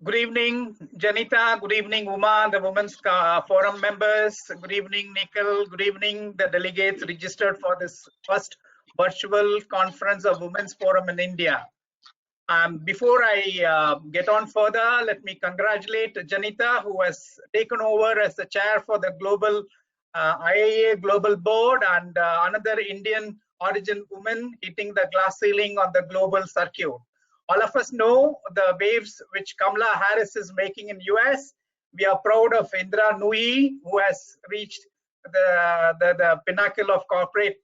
Good evening, Janita. Good evening, Uma, the Women's Forum members. Good evening, Nikhil. Good evening, the delegates registered for this first virtual conference of Women's Forum in India. Before I get on further, let me congratulate Janita, who has taken over as the chair for the global IAA Global Board, and another Indian origin woman hitting the glass ceiling on the global circuit. All of us know the waves which Kamala Harris is making in US. We are proud of Indra Nooyi, who has reached the pinnacle of corporate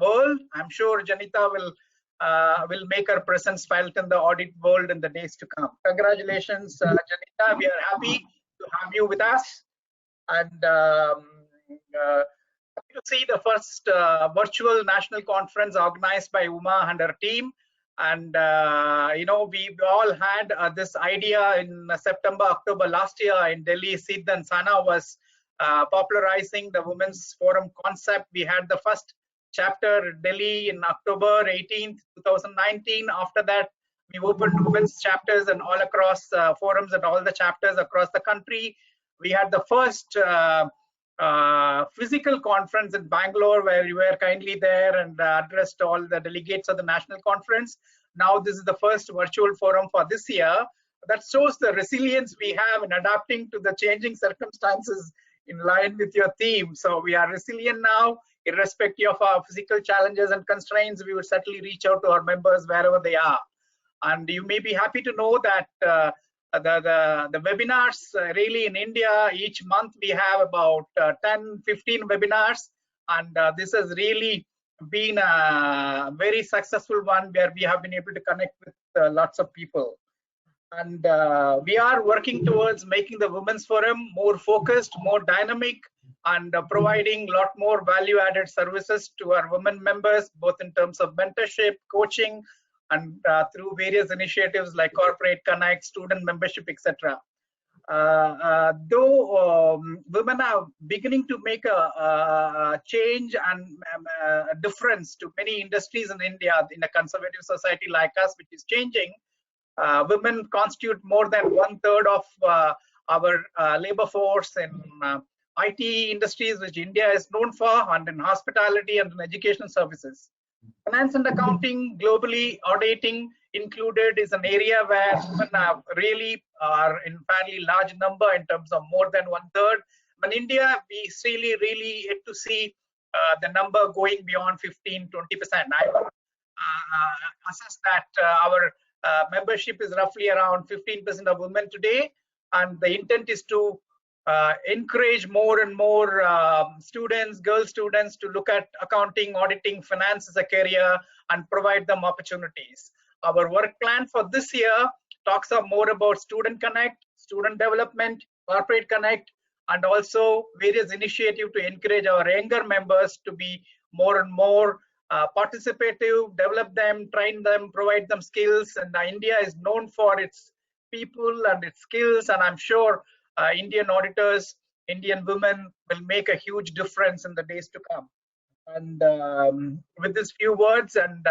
world. I'm sure Janita will make her presence felt in the audit world in the days to come. Congratulations, Janita. We are happy to have you with us. And happy to see the first virtual national conference organized by Uma and her team. And you know, we all had this idea in September, October last year in Delhi. Sid and Sana was popularizing the Women's Forum concept. We had the first chapter Delhi in October 18th, 2019. After that, we opened women's chapters and all across forums and all the chapters across the country. We had the first physical conference in Bangalore, where you were kindly there and addressed all the delegates of the national conference. Now this is the first virtual forum for this year. That shows the resilience we have in adapting to the changing circumstances in line with your theme. So we are resilient now, irrespective of our physical challenges and constraints. We will certainly reach out to our members wherever they are. And you may be happy to know that the webinars really in India, each month we have about 10-15 webinars, and this has really been a very successful one where we have been able to connect with lots of people. And we are working towards making the Women's Forum more focused, more dynamic, and providing a lot more value-added services to our women members, both in terms of mentorship, coaching, and through various initiatives like Corporate Connect, student membership, etc. Though women are beginning to make a change and a difference to many industries in India, in a conservative society like us, which is changing, women constitute more than 1/3 of our labor force in IT industries, which India is known for, and in hospitality and in education services. Finance and accounting, globally, auditing included, is an area where women really are in fairly large number in terms of more than 1/3. But in India, we really yet to see the number going beyond 15-20%. I would assess that our membership is roughly around 15% of women today, and the intent is to encourage more and more girl students to look at accounting, auditing, finance as a career, and provide them opportunities. Our work plan for this year talks more about student connect, student development, corporate connect, and also various initiatives to encourage our younger members to be more and more participative, develop them, train them, provide them skills. And India is known for its people and its skills, and I'm sure Indian auditors, Indian women will make a huge difference in the days to come. And with these few words, and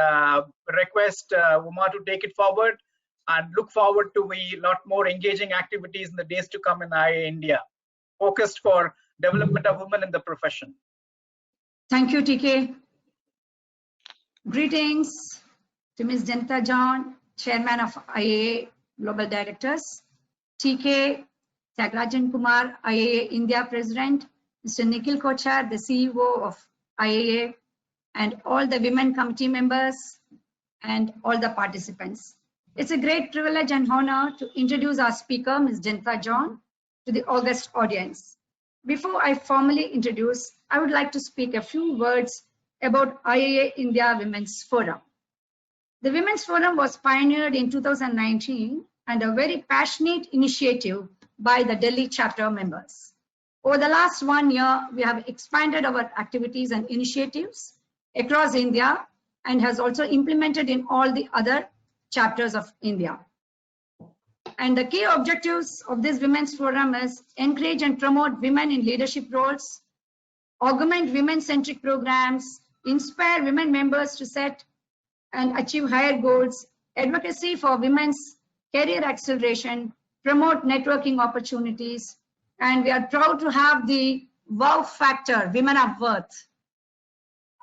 request Uma to take it forward, and look forward to a lot more engaging activities in the days to come in IA India, focused for development of women in the profession. Thank you, TK. Greetings to Ms. Janita John, Chairman of IAA Global Directors, TK Tyagarajan Kumar, IAA India President, Mr. Nikhil Kochar, the CEO of IAA, and all the women committee members and all the participants. It's a great privilege and honor to introduce our speaker, Ms. Janita John, to the august audience. Before I formally introduce, I would like to speak a few words about IAA India Women's Forum. The Women's Forum was pioneered in 2019 and a very passionate initiative by the Delhi chapter members. Over the last 1 year, we have expanded our activities and initiatives across India and has also implemented in all the other chapters of India. And the key objectives of this Women's Forum is encourage and promote women in leadership roles, augment women-centric programs, inspire women members to set and achieve higher goals, advocacy for women's career acceleration, promote networking opportunities, and we are proud to have the wow factor, Women of Worth.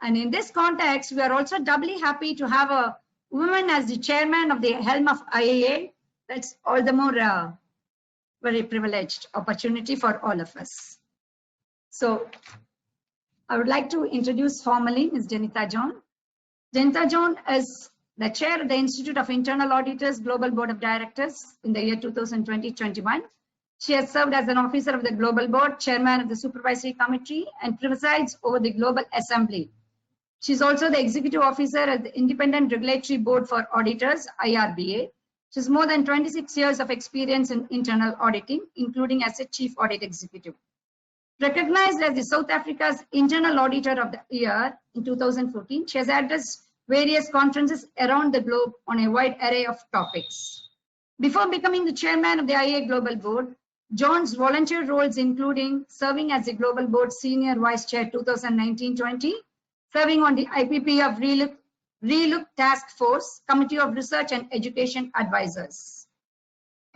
And in this context, we are also doubly happy to have a woman as the chairman of the helm of IAA. That's all the more very privileged opportunity for all of us. So I would like to introduce formally Ms. Janita John. Janita John is the chair of the Institute of Internal Auditors Global Board of Directors in the year 2020-21. She has served as an officer of the Global Board, chairman of the Supervisory Committee, and presides over the Global Assembly. She is also the executive officer at the Independent Regulatory Board for Auditors, IRBA. She has more than 26 years of experience in internal auditing, including as a chief audit executive. Recognized as the South Africa's Internal Auditor of the Year in 2014, she has addressed various conferences around the globe on a wide array of topics. Before becoming the chairman of the IAA Global Board, John's volunteer roles including serving as the Global Board Senior Vice Chair 2019-20, serving on the IPP of Relook Task Force, Committee of Research and Education Advisors.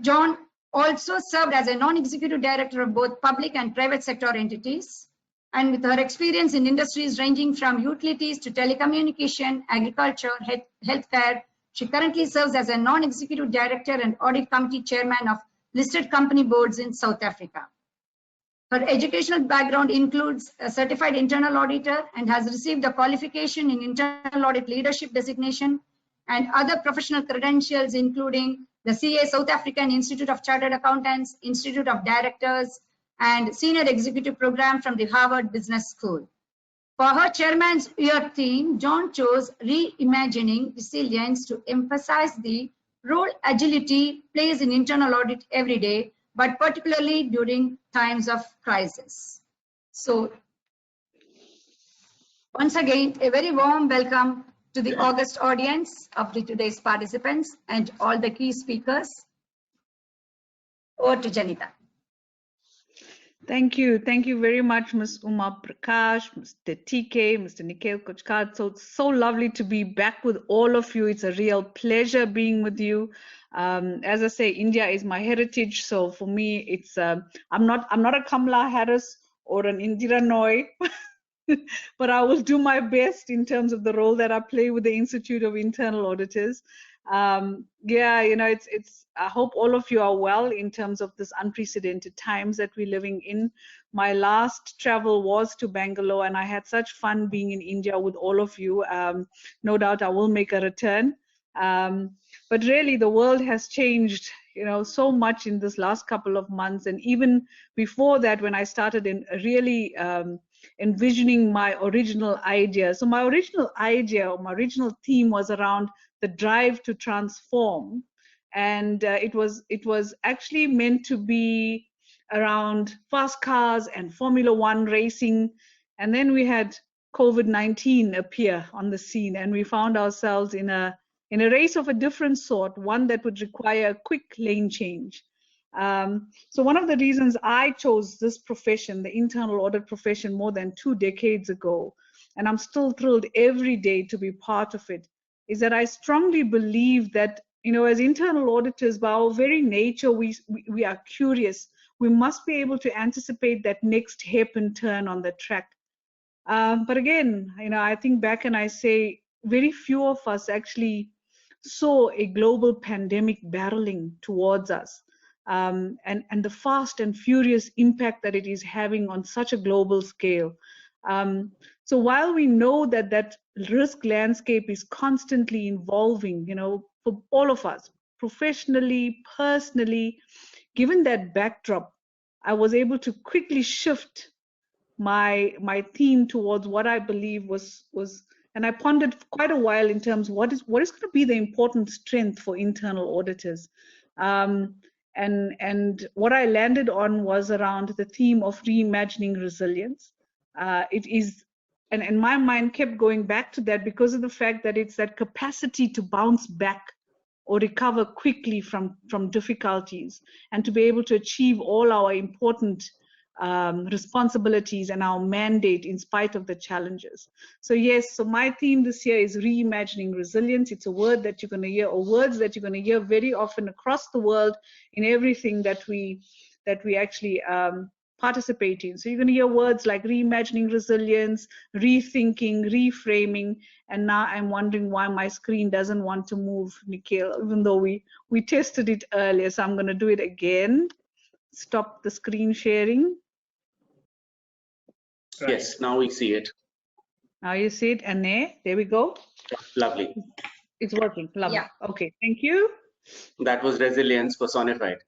John also served as a non-executive director of both public and private sector entities. And with her experience in industries ranging from utilities to telecommunication, agriculture, healthcare, she currently serves as a non-executive director and audit committee chairman of listed company boards in South Africa. Her educational background includes a certified internal auditor and has received a qualification in internal audit leadership designation and other professional credentials, including the CA South African Institute of Chartered Accountants, Institute of Directors, and Senior Executive Program from the Harvard Business School. For her Chairman's Year theme, John chose Reimagining Resilience to emphasize the role agility plays in internal audit every day, but particularly during times of crisis. So, once again, a very warm welcome to the August audience of today's participants and all the key speakers. Over to Janita. Thank you. Thank you very much, Ms. Uma Prakash, Mr. TK, Mr. Nikhil Kochkar. So it's so lovely to be back with all of you. It's a real pleasure being with you. As I say, India is my heritage. So for me, it's I'm not a Kamala Harris or an Indira Noy, but I will do my best in terms of the role that I play with the Institute of Internal Auditors. Yeah, you know, it's I hope all of you are well in terms of this unprecedented times that we're living in. My last travel was to Bangalore and I had such fun being in India with all of you. No doubt I will make a return. But really the world has changed, you know, so much in this last couple of months. And even before that, when I started in really envisioning my original idea. So my original idea or my original theme was around the drive to transform. And it was actually meant to be around fast cars and Formula One racing. And then we had COVID-19 appear on the scene and we found ourselves in a race of a different sort, one that would require a quick lane change. So one of the reasons I chose this profession, the internal audit profession, more than 2 decades ago, and I'm still thrilled every day to be part of it, is that I strongly believe that, you know, as internal auditors, by our very nature, we are curious. We must be able to anticipate that next hairpin turn on the track. But again, you know, I think back and I say very few of us actually saw a global pandemic barreling towards us. And the fast and furious impact that it is having on such a global scale. So while we know that that risk landscape is constantly evolving, you know, for all of us, professionally, personally, given that backdrop, I was able to quickly shift my theme towards what I believe was, and I pondered quite a while in terms of what is going to be the important strength for internal auditors. And what I landed on was around the theme of reimagining resilience. It is, and my mind kept going back to that because of the fact that it's that capacity to bounce back or recover quickly from difficulties and to be able to achieve all our important responsibilities and our mandate in spite of the challenges. So yes, so my theme this year is reimagining resilience. It's a word that you're going to hear, or words that you're going to hear very often across the world in everything that we actually participate in. So you're going to hear words like reimagining resilience, rethinking, reframing, and now I'm wondering why my screen doesn't want to move, Nikhil, even though we tested it earlier. So I'm going to do it again. Stop the screen sharing. Yes, now we see it. Now you see it, and there we go. Lovely. It's working. Lovely. Yeah. Okay, thank you. That was resilience personified.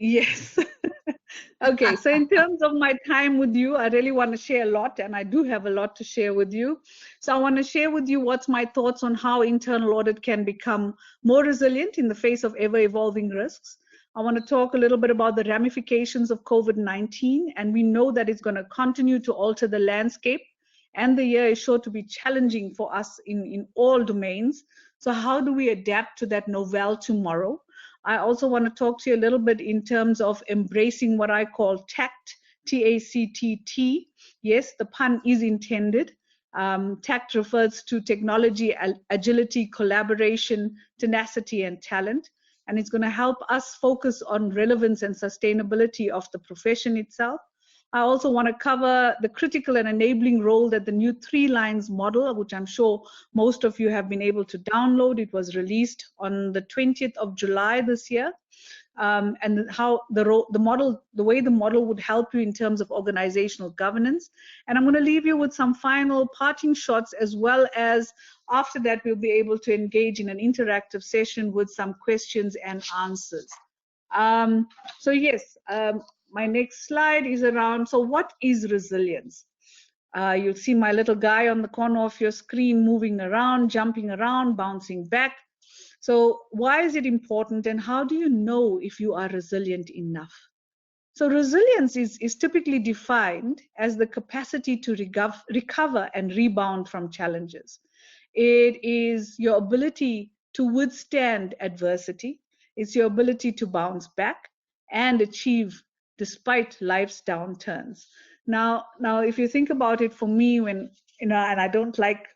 Yes. Okay, so in terms of my time with you, I really want to share a lot, and I do have a lot to share with you. So I want to share with you what's my thoughts on how internal audit can become more resilient in the face of ever-evolving risks. I want to talk a little bit about the ramifications of COVID-19, and we know that it's going to continue to alter the landscape, and the year is sure to be challenging for us in all domains. So how do we adapt to that novel tomorrow? I also want to talk to you a little bit in terms of embracing what I call TACT, T-A-C-T-T. Yes, the pun is intended. TACT refers to technology, agility, collaboration, tenacity, and talent. And it's going to help us focus on relevance and sustainability of the profession itself. I also want to cover the critical and enabling role that the new 3 lines model, which I'm sure most of you have been able to download. It was released on the 20th of July this year. And how the way the model would help you in terms of organizational governance. And I'm going to leave you with some final parting shots, as well as after that we'll be able to engage in an interactive session with some questions and answers. So yes, my next slide is around, so what is resilience? You'll see my little guy on the corner of your screen moving around, jumping around, bouncing back. So why is it important, and how do you know if you are resilient enough? So resilience is typically defined as the capacity to recover and rebound from challenges. It is your ability to withstand adversity. It's your ability to bounce back and achieve despite life's downturns. Now, if you think about it, for me, when, and I don't like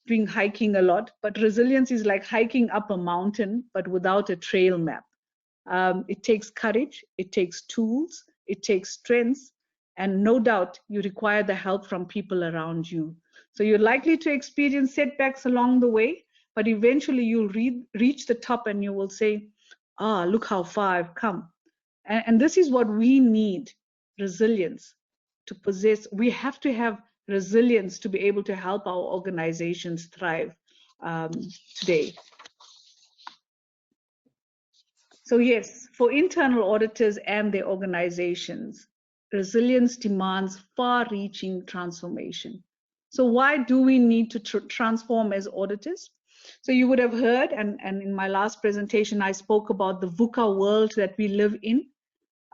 doing hiking a lot, but resilience is like hiking up a mountain, but without a trail map. It takes courage, it takes tools, it takes strength, and no doubt you require the help from people around you. So you're likely to experience setbacks along the way, but eventually you'll reach the top and you will say, look how far I've come. And this is what we need, resilience, to possess. We have to have resilience to be able to help our organizations thrive today. So yes, for internal auditors and their organizations, resilience demands far-reaching transformation. So why do we need to transform as auditors? So you would have heard, and in my last presentation, I spoke about the VUCA world that we live in.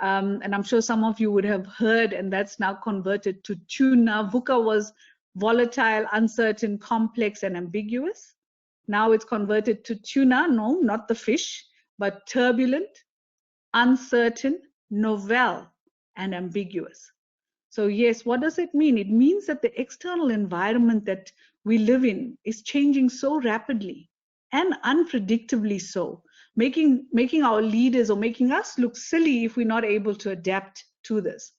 And I'm sure some of you would have heard, and that's now converted to tuna. VUCA was volatile, uncertain, complex, and ambiguous. Now it's converted to tuna, no, not the fish, but turbulent, uncertain, novel, and ambiguous. So yes, what does it mean? It means that the external environment that we live in is changing so rapidly and unpredictably so, making our leaders, or making us look silly if we're not able to adapt to this.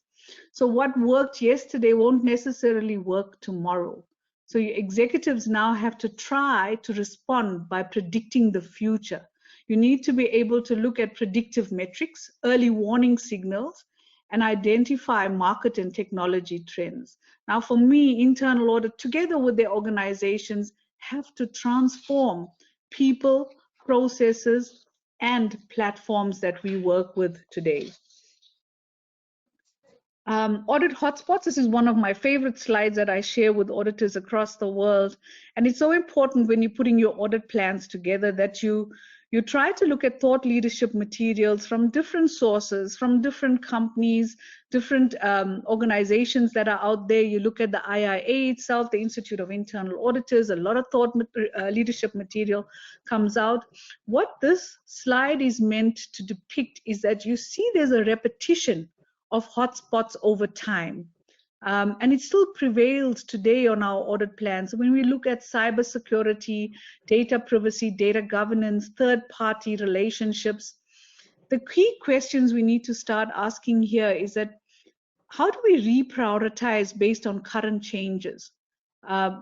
So what worked yesterday won't necessarily work tomorrow. So your executives now have to try to respond by predicting the future. You need to be able to look at predictive metrics, early warning signals, and identify market and technology trends. Now, for me, internal audit, together with their organizations, have to transform people, processes, and platforms that we work with today. Audit hotspots, this is one of my favorite slides that I share with auditors across the world. And it's so important when you're putting your audit plans together that you try to look at thought leadership materials from different sources, from different companies, different organizations that are out there. You look at the IIA itself, the Institute of Internal Auditors, a lot of thought leadership material comes out. What this slide is meant to depict is that you see there's a repetition of hotspots over time. And it still prevails today on our audit plans. So when we look at cybersecurity, data privacy, data governance, third-party relationships, the key questions we need to start asking here is that how do we reprioritize based on current changes,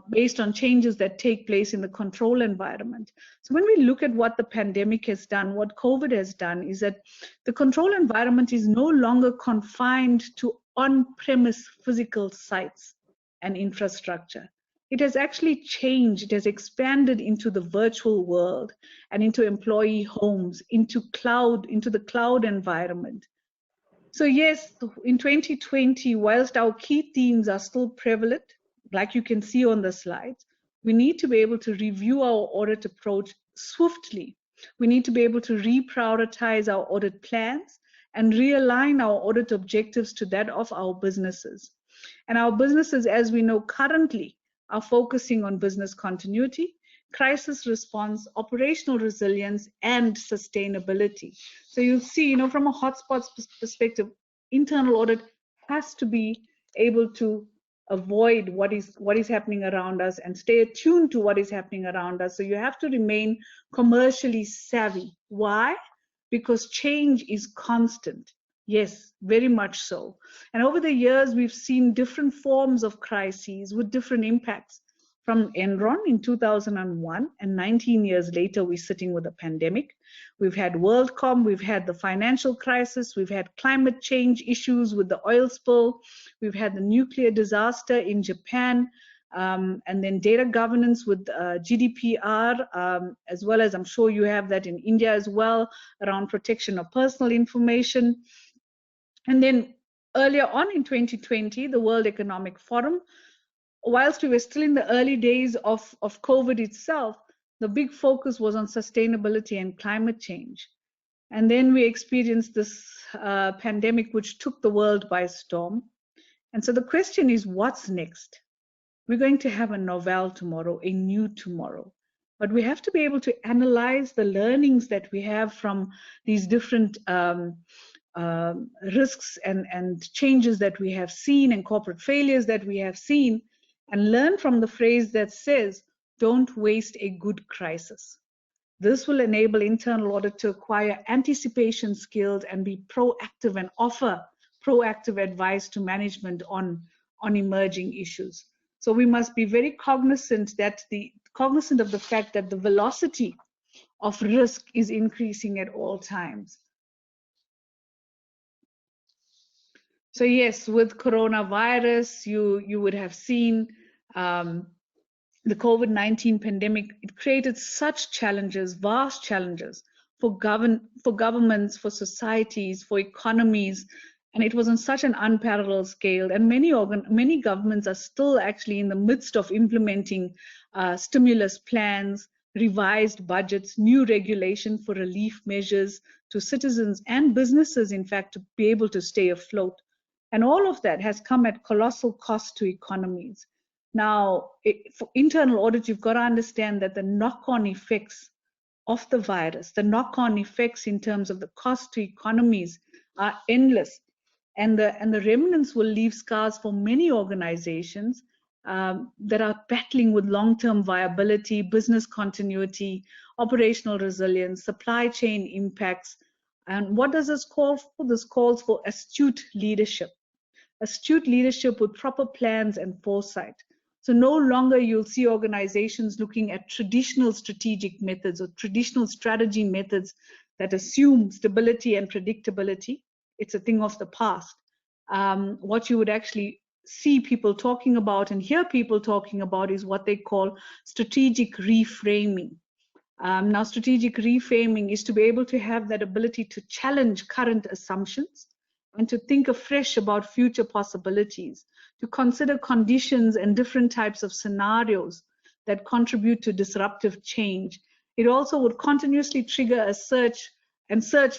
based on changes that take place in the control environment? So when we look at what the pandemic has done, what COVID has done, is that the control environment is no longer confined to on-premise physical sites and infrastructure. It has actually changed. It has expanded into the virtual world and into employee homes, into the cloud environment. So yes, in 2020, whilst our key themes are still prevalent, like you can see on the slides, we need to be able to review our audit approach swiftly. We need to be able to reprioritize our audit plans and realign our audit objectives to that of our businesses. And our businesses, as we know currently, are focusing on business continuity, crisis response, operational resilience, and sustainability. So you'll see, from a hotspots perspective, internal audit has to be able to avoid what is happening around us and stay attuned to what is happening around us. So you have to remain commercially savvy. Why? Because change is constant. Yes, very much so. And over the years, we've seen different forms of crises with different impacts. From Enron in 2001, and 19 years later, we're sitting with a pandemic. We've had WorldCom, we've had the financial crisis, we've had climate change issues with the oil spill, we've had the nuclear disaster in Japan, and then data governance with GDPR, as well as I'm sure you have that in India as well, around protection of personal information. And then earlier on in 2020, the World Economic Forum, whilst we were still in the early days of COVID itself, the big focus was on sustainability and climate change. And then we experienced this pandemic, which took the world by storm. And so the question is, what's next? We're going to have a novel tomorrow, a new tomorrow. But we have to be able to analyze the learnings that we have from these different risks and changes that we have seen and corporate failures that we have seen, and learn from the phrase that says, don't waste a good crisis. This will enable internal audit to acquire anticipation skills and be proactive and offer proactive advice to management on emerging issues. So we must be very cognizant of the fact that the velocity of risk is increasing at all times. So yes, with coronavirus, you would have seen the COVID-19 pandemic. It created such challenges, vast challenges for governments, for societies, for economies, and it was on such an unparalleled scale. And many governments are still actually in the midst of implementing stimulus plans, revised budgets, new regulation for relief measures to citizens and businesses, in fact, to be able to stay afloat. And all of that has come at colossal cost to economies. Now, for internal audit, you've got to understand that the knock-on effects of the virus, the knock-on effects in terms of the cost to economies are endless. And the remnants will leave scars for many organizations that are battling with long-term viability, business continuity, operational resilience, supply chain impacts. And what does this call for? This calls for astute leadership with proper plans and foresight. So no longer you'll see organizations looking at traditional strategic methods or traditional strategy methods that assume stability and predictability. It's a thing of the past. What you would actually see people talking about and hear people talking about is what they call strategic reframing. Now, strategic reframing is to be able to have that ability to challenge current assumptions and to think afresh about future possibilities, to consider conditions and different types of scenarios that contribute to disruptive change. It also would continuously trigger a search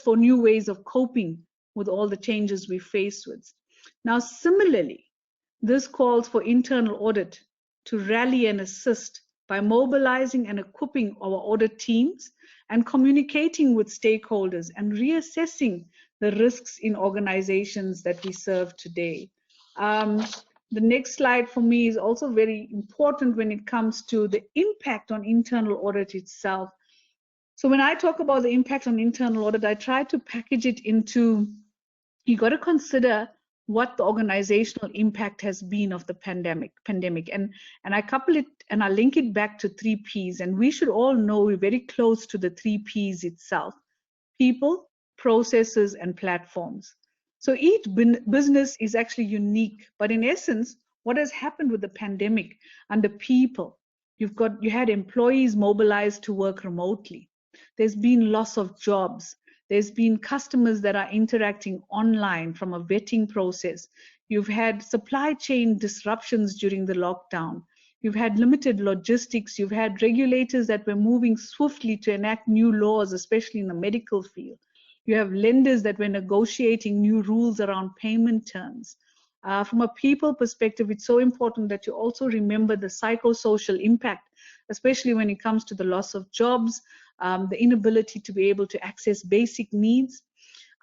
for new ways of coping with all the changes we face with. Now, similarly, this calls for internal audit to rally and assist by mobilizing and equipping our audit teams and communicating with stakeholders and reassessing the risks in organizations that we serve today. The next slide for me is also very important when it comes to the impact on internal audit itself. So when I talk about the impact on internal audit, I try to package it into, you got to consider what the organizational impact has been of the pandemic. And I couple it and I link it back to 3 Ps. And we should all know we're very close to the 3 Ps itself: people, processes, and platforms. So each business is actually unique, but in essence, what has happened with the pandemic under people, you had employees mobilized to work remotely. There's been loss of jobs. There's been customers that are interacting online from a vetting process. You've had supply chain disruptions during the lockdown. You've had limited logistics. You've had regulators that were moving swiftly to enact new laws, especially in the medical field. You have lenders that were negotiating new rules around payment terms. From a people perspective, it's so important that you also remember the psychosocial impact, especially when it comes to the loss of jobs, the inability to be able to access basic needs.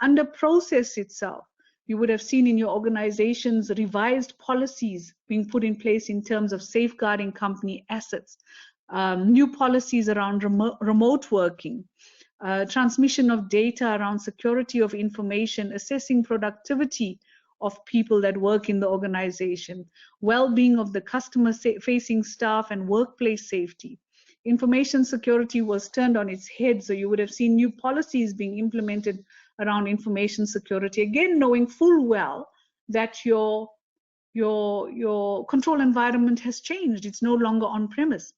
Under process itself, you would have seen in your organizations revised policies being put in place in terms of safeguarding company assets, new policies around remote working, transmission of data around security of information, assessing productivity of people that work in the organization, well-being of the customer-facing staff, and workplace safety. Information security was turned on its head, so you would have seen new policies being implemented around information security, again knowing full well that your control environment has changed. It's no longer on-premise.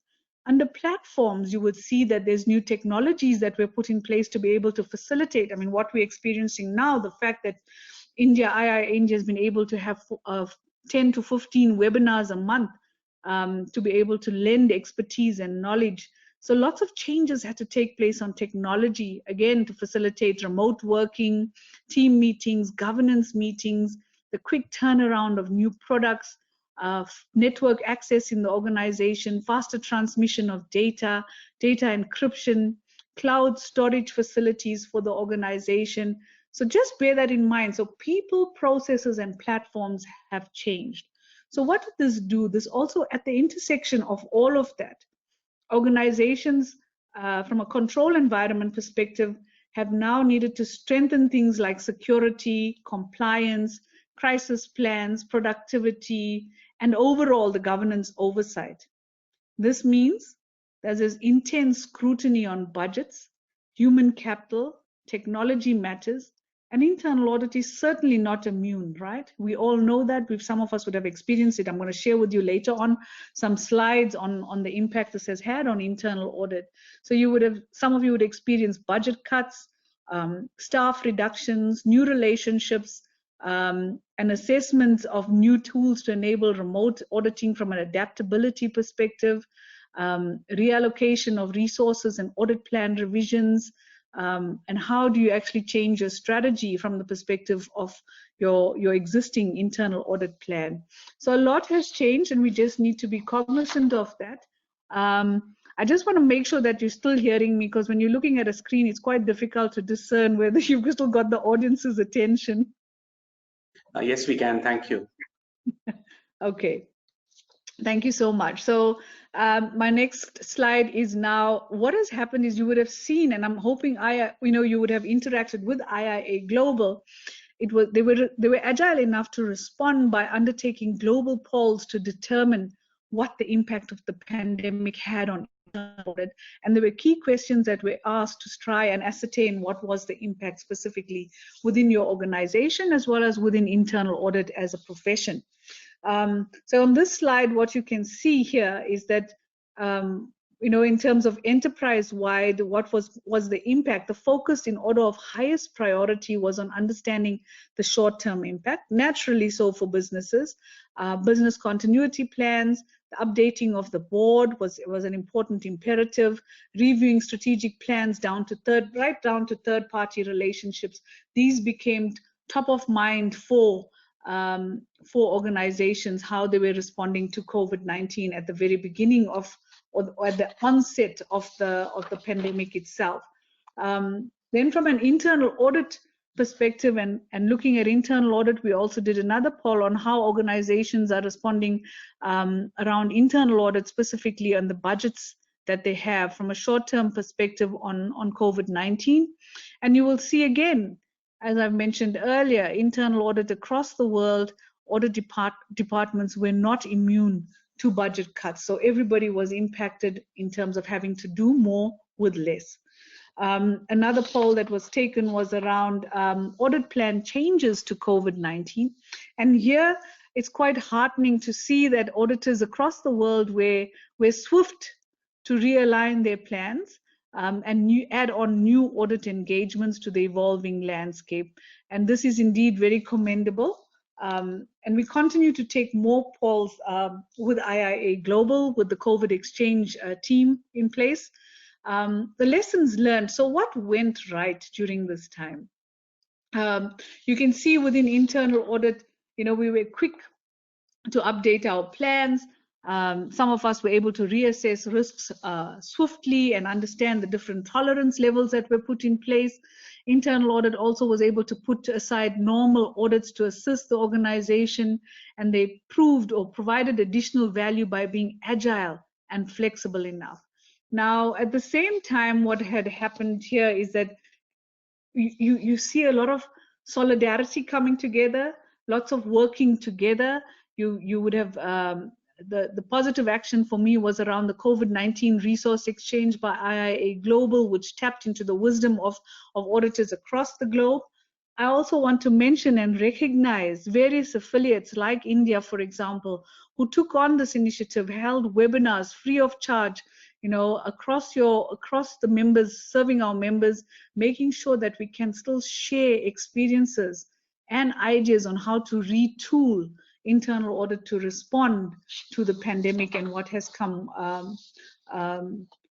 Under platforms, you would see that there's new technologies that were put in place to be able to facilitate. I mean, what we're experiencing now, the fact that IIA India has been able to have 10 to 15 webinars a month to be able to lend expertise and knowledge. So lots of changes had to take place on technology, again, to facilitate remote working, team meetings, governance meetings, the quick turnaround of new products, network access in the organization, faster transmission of data, data encryption, cloud storage facilities for the organization. So just bear that in mind. So people, processes, and platforms have changed. So what did this do? This also, at the intersection of all of that, organizations from a control environment perspective have now needed to strengthen things like security, compliance, crisis plans, productivity, and overall the governance oversight. This means that there's intense scrutiny on budgets, human capital, technology matters, and internal audit is certainly not immune, right? We all know that. Some of us would have experienced it. I'm going to share with you later on some slides on the impact this has had on internal audit. So some of you would experience budget cuts, staff reductions, new relationships, and assessments of new tools to enable remote auditing from an adaptability perspective, reallocation of resources and audit plan revisions, and how do you actually change your strategy from the perspective of your existing internal audit plan. So a lot has changed, and we just need to be cognizant of that. I just want to make sure that you're still hearing me, because when you're looking at a screen, it's quite difficult to discern whether you've still got the audience's attention. Yes, we can. Thank you. Okay. Thank you so much. So my next slide is now, what has happened is you would have seen, and I'm hoping you would have interacted with IIA Global. They were agile enough to respond by undertaking global polls to determine what the impact of the pandemic had on audit, and there were key questions that were asked to try and ascertain what was the impact specifically within your organization as well as within internal audit as a profession. So on this slide, what you can see here is that in terms of enterprise-wide, what was the impact? The focus in order of highest priority was on understanding the short-term impact, naturally so for businesses. Business continuity plans, the updating of the board was an important imperative, reviewing strategic plans right down to third-party relationships. These became top of mind for organizations, how they were responding to COVID-19 at the very beginning of, or at the onset of the pandemic itself. Then from an internal audit perspective and looking at internal audit, we also did another poll on how organizations are responding around internal audit, specifically on the budgets that they have from a short-term perspective on COVID-19. And you will see again, as I've mentioned earlier, internal audit across the world, audit departments were not immune to budget cuts. So everybody was impacted in terms of having to do more with less. Another poll that was taken was around audit plan changes to COVID-19. And here it's quite heartening to see that auditors across the world were swift to realign their plans and add on new audit engagements to the evolving landscape. And this is indeed very commendable. And we continue to take more polls with IIA Global, with the COVID exchange team in place. The lessons learned. So what went right during this time? You can see within internal audit, we were quick to update our plans. Some of us were able to reassess risks swiftly and understand the different tolerance levels that were put in place. Internal audit also was able to put aside normal audits to assist the organization, and they proved or provided additional value by being agile and flexible enough. Now, at the same time, what had happened here is that you see a lot of solidarity coming together, lots of working together. You would have the positive action for me was around the COVID-19 resource exchange by IIA Global, which tapped into the wisdom of auditors across the globe. I also want to mention and recognize various affiliates like India, for example, who took on this initiative, held webinars free of charge, across the members, serving our members, making sure that we can still share experiences and ideas on how to retool internal audit to respond to the pandemic and what has come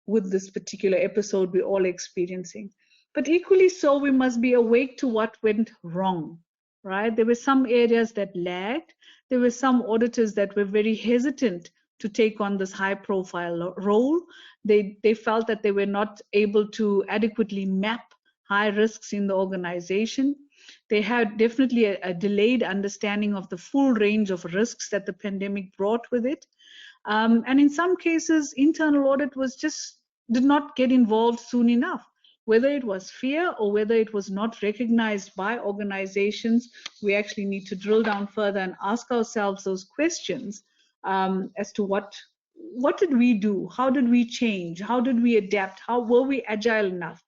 with this particular episode we're all experiencing. But equally so, we must be awake to what went wrong, right? There were some areas that lagged. There were some auditors that were very hesitant to take on this high-profile role. They felt that they were not able to adequately map high risks in the organization. They had definitely a delayed understanding of the full range of risks that the pandemic brought with it. And in some cases, internal audit did not get involved soon enough. Whether it was fear or whether it was not recognized by organizations, we actually need to drill down further and ask ourselves those questions as to what did we do? How did we change? How did we adapt? How were we agile enough?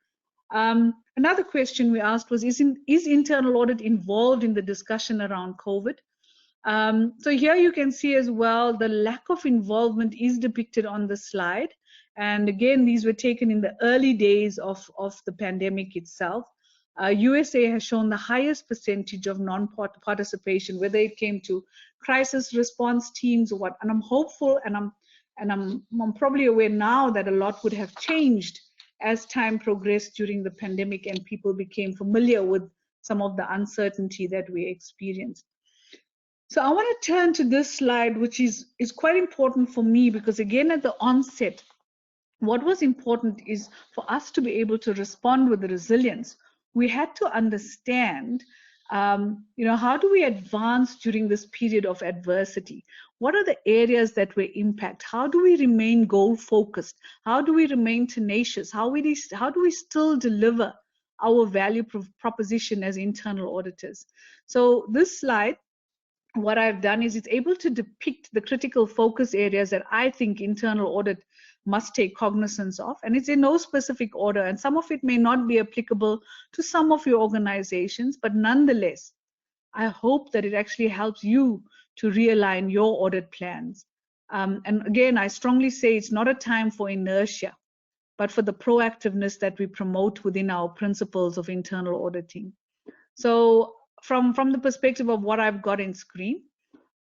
Another question we asked was, is internal audit involved in the discussion around COVID? So here you can see as well, the lack of involvement is depicted on the slide. And again, these were taken in the early days of the pandemic itself. USA has shown the highest percentage of non-participation, whether it came to crisis response teams or what. And I'm hopeful, and I'm probably aware now that a lot would have changed as time progressed during the pandemic and people became familiar with some of the uncertainty that we experienced. So I want to turn to this slide, which is quite important for me, because again, at the onset, what was important is for us to be able to respond with resilience. We had to understand, how do we advance during this period of adversity? What are the areas that were impacted? How do we remain goal-focused? How do we remain tenacious? How do we still deliver our value proposition as internal auditors? So this slide, what I've done is it's able to depict the critical focus areas that I think internal audit must take cognizance of, and it's in no specific order, and some of it may not be applicable to some of your organizations, but nonetheless, I hope that it actually helps you to realign your audit plans. And again, I strongly say it's not a time for inertia, but for the proactiveness that we promote within our principles of internal auditing. So from the perspective of what I've got in screen,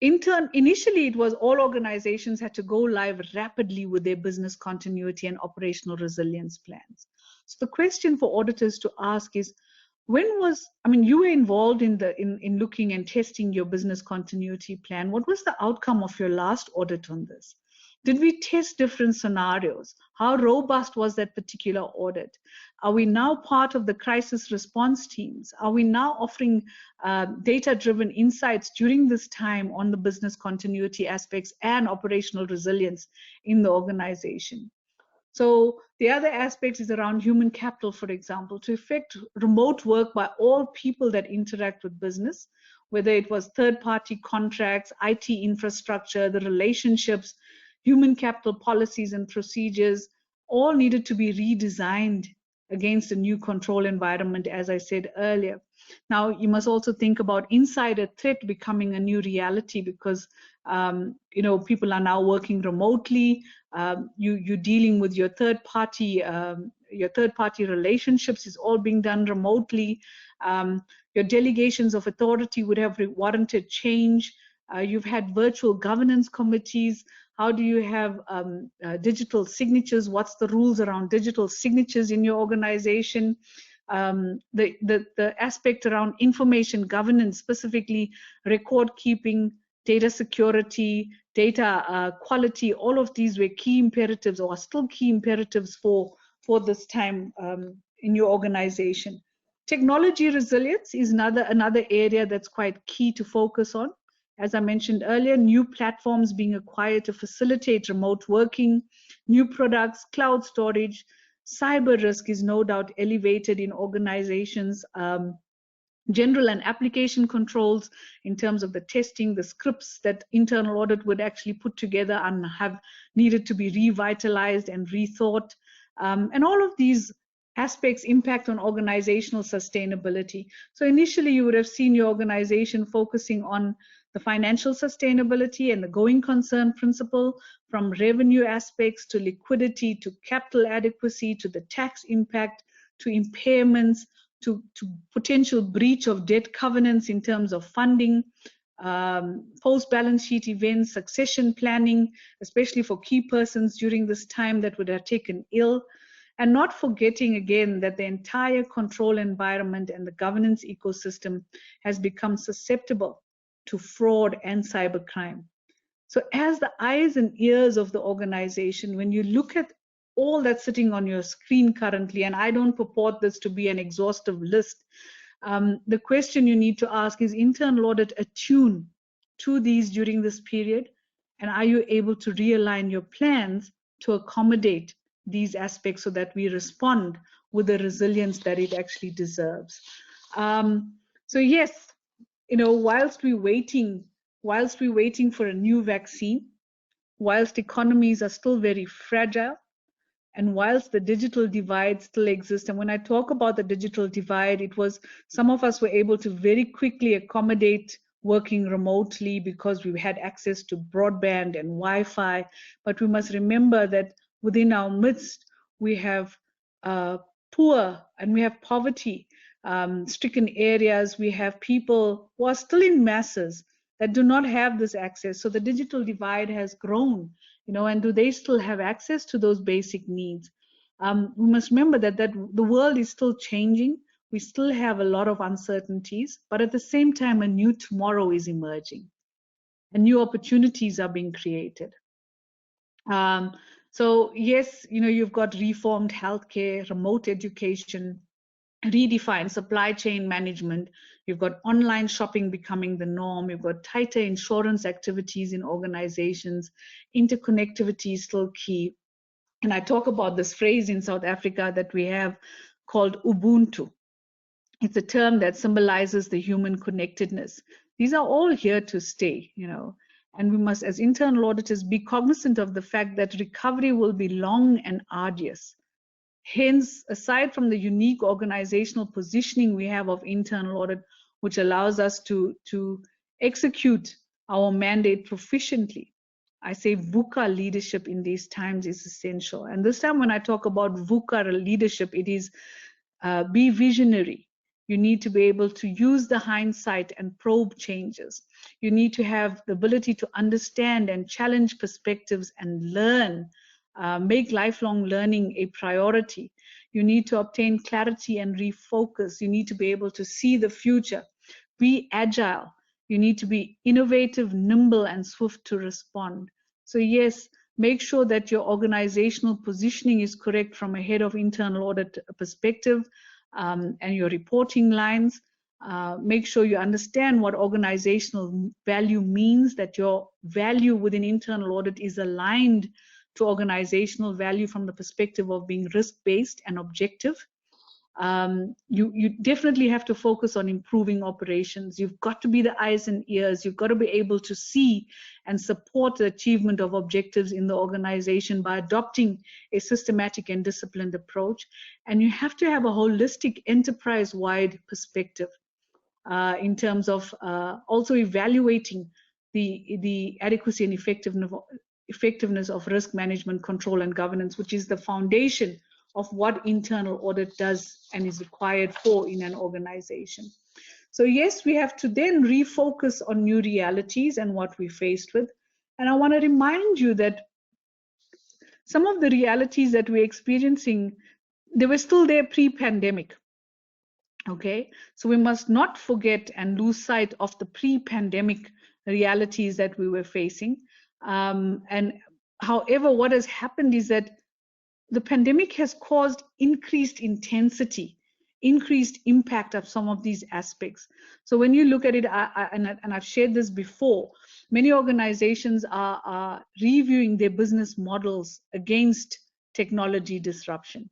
initially it was all organizations had to go live rapidly with their business continuity and operational resilience plans. So the question for auditors to ask is, you were involved in looking and testing your business continuity plan. What was the outcome of your last audit on this? Did we test different scenarios? How robust was that particular audit? Are we now part of the crisis response teams? Are we now offering data-driven insights during this time on the business continuity aspects and operational resilience in the organization? So the other aspect is around human capital, for example, to effect remote work by all people that interact with business, whether it was third-party contracts, IT infrastructure, the relationships, human capital policies and procedures, all needed to be redesigned against a new control environment, as I said earlier. Now, you must also think about insider threat becoming a new reality because people are now working remotely. You're dealing with your third-party relationships is all being done remotely. Your delegations of authority would have warranted change. You've had virtual governance committees. How do you have digital signatures? What's the rules around digital signatures in your organization? The aspect around information governance, specifically record keeping, data security, data quality, all of these were key imperatives or are still key imperatives for this time in your organization. Technology resilience is another area that's quite key to focus on. As I mentioned earlier, new platforms being acquired to facilitate remote working, new products, cloud storage, cyber risk is no doubt elevated in organizations. General and application controls in terms of the testing, the scripts that internal audit would actually put together and have needed to be revitalized and rethought. And all of these aspects impact on organizational sustainability. So initially you would have seen your organization focusing on the financial sustainability and the going concern principle, from revenue aspects to liquidity to capital adequacy to the tax impact to impairments to potential breach of debt covenants in terms of funding, post-balance sheet events, succession planning, especially for key persons during this time that would have taken ill, and not forgetting again that the entire control environment and the governance ecosystem has become susceptible to fraud and cybercrime. So as the eyes and ears of the organization, when you look at all that's sitting on your screen currently, and I don't purport this to be an exhaustive list, the question you need to ask is internal audit attuned to these during this period? And are you able to realign your plans to accommodate these aspects so that we respond with the resilience that it actually deserves? So yes, whilst we're waiting for a new vaccine, whilst economies are still very fragile, and whilst the digital divide still exists, and when I talk about the digital divide, it was some of us were able to very quickly accommodate working remotely because we had access to broadband and Wi-Fi. But we must remember that within our midst, we have poor and we have poverty stricken areas. We have people who are still in masses that do not have this access. So the digital divide has grown, and do they still have access to those basic needs? We must remember that the world is still changing. We still have a lot of uncertainties, but at the same time, a new tomorrow is emerging and new opportunities are being created. So yes, you've got reformed healthcare, remote education, redefined supply chain management. You've got online shopping becoming the norm. You've got tighter insurance activities in organizations. Interconnectivity is still key. And I talk about this phrase in South Africa that we have called Ubuntu. It's a term that symbolizes the human connectedness. These are all here to stay, and we must, as internal auditors, be cognizant of the fact that recovery will be long and arduous. Hence, aside from the unique organizational positioning we have of internal audit, which allows us to execute our mandate proficiently, I say VUCA leadership in these times is essential. And this time when I talk about VUCA leadership, it is be visionary. You need to be able to use the hindsight and probe changes. You need to have the ability to understand and challenge perspectives and learn. Make lifelong learning a priority. You need to obtain clarity and refocus. You need to be able to see the future. Be agile. You need to be innovative, nimble, and swift to respond. So yes, Make sure that your organizational positioning is correct from a head of internal audit perspective, and your reporting lines. Make sure you understand what organizational value means, that your value within internal audit is aligned to organizational value from the perspective of being risk-based and objective. You definitely have to focus on improving operations. You've got to be the eyes and ears. You've got to be able to see and support the achievement of objectives in the organization by adopting a systematic and disciplined approach. And you have to have a holistic enterprise-wide perspective in terms of also evaluating the adequacy and effectiveness of risk management, control, and governance, which is the foundation of what internal audit does and is required for in an organization. So yes, we have to then refocus on new realities and what we're faced with. And I want to remind you that some of the realities that we're experiencing, they were still there pre-pandemic. Okay, so we must not forget and lose sight of the pre-pandemic realities that we were facing. And however, what has happened is that the pandemic has caused increased intensity, increased impact of some of these aspects. So when you look at it, and I've shared this before, many organizations are reviewing their business models against technology disruption.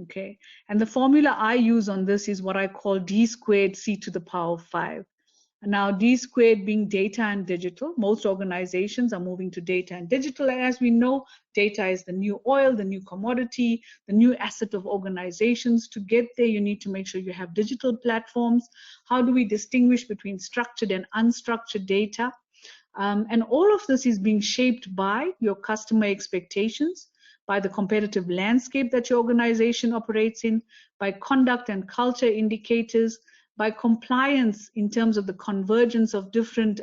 Okay, and the formula I use on this is what I call D squared C to the power of 5. Now, D squared being data and digital. Most organizations are moving to data and digital. And as we know, data is the new oil, the new commodity, the new asset of organizations. To get there, you need to make sure you have digital platforms. How do we distinguish between structured and unstructured data? And all of this is being shaped by your customer expectations, by the competitive landscape that your organization operates in, by conduct and culture indicators, by compliance in terms of the convergence of different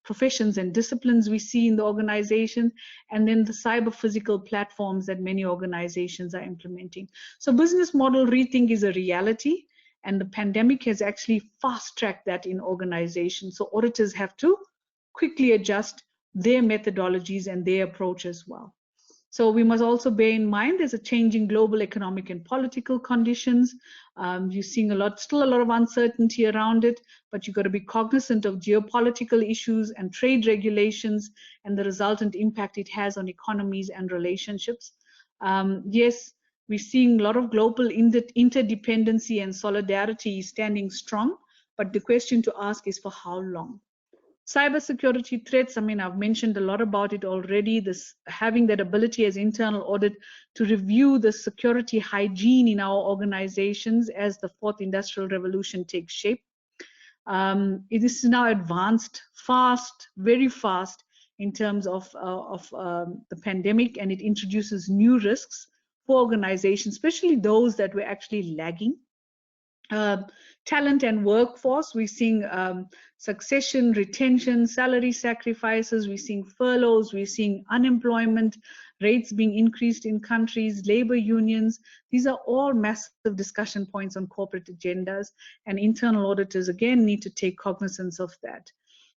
professions and disciplines we see in the organization, and then the cyber physical platforms that many organizations are implementing. So business model rethink is a reality, and the pandemic has actually fast-tracked that in organizations. So auditors have to quickly adjust their methodologies and their approach as well. So we must also bear in mind there's a changing global economic and political conditions. You're seeing still a lot of uncertainty around it, but you've got to be cognizant of geopolitical issues and trade regulations and the resultant impact it has on economies and relationships. Yes, we're seeing a lot of global interdependency and solidarity standing strong, but the question to ask is for how long? Cybersecurity threats, I mean, I've mentioned a lot about it already, this having that ability as internal audit to review the security hygiene in our organizations as the fourth industrial revolution takes shape. It is now advanced fast, very fast in terms of the pandemic, and it introduces new risks for organizations, especially those that were actually lagging. Talent and workforce, we're seeing succession, retention, salary sacrifices, we're seeing furloughs, we're seeing unemployment rates being increased in countries, labor unions. These are all massive discussion points on corporate agendas, and internal auditors again need to take cognizance of that.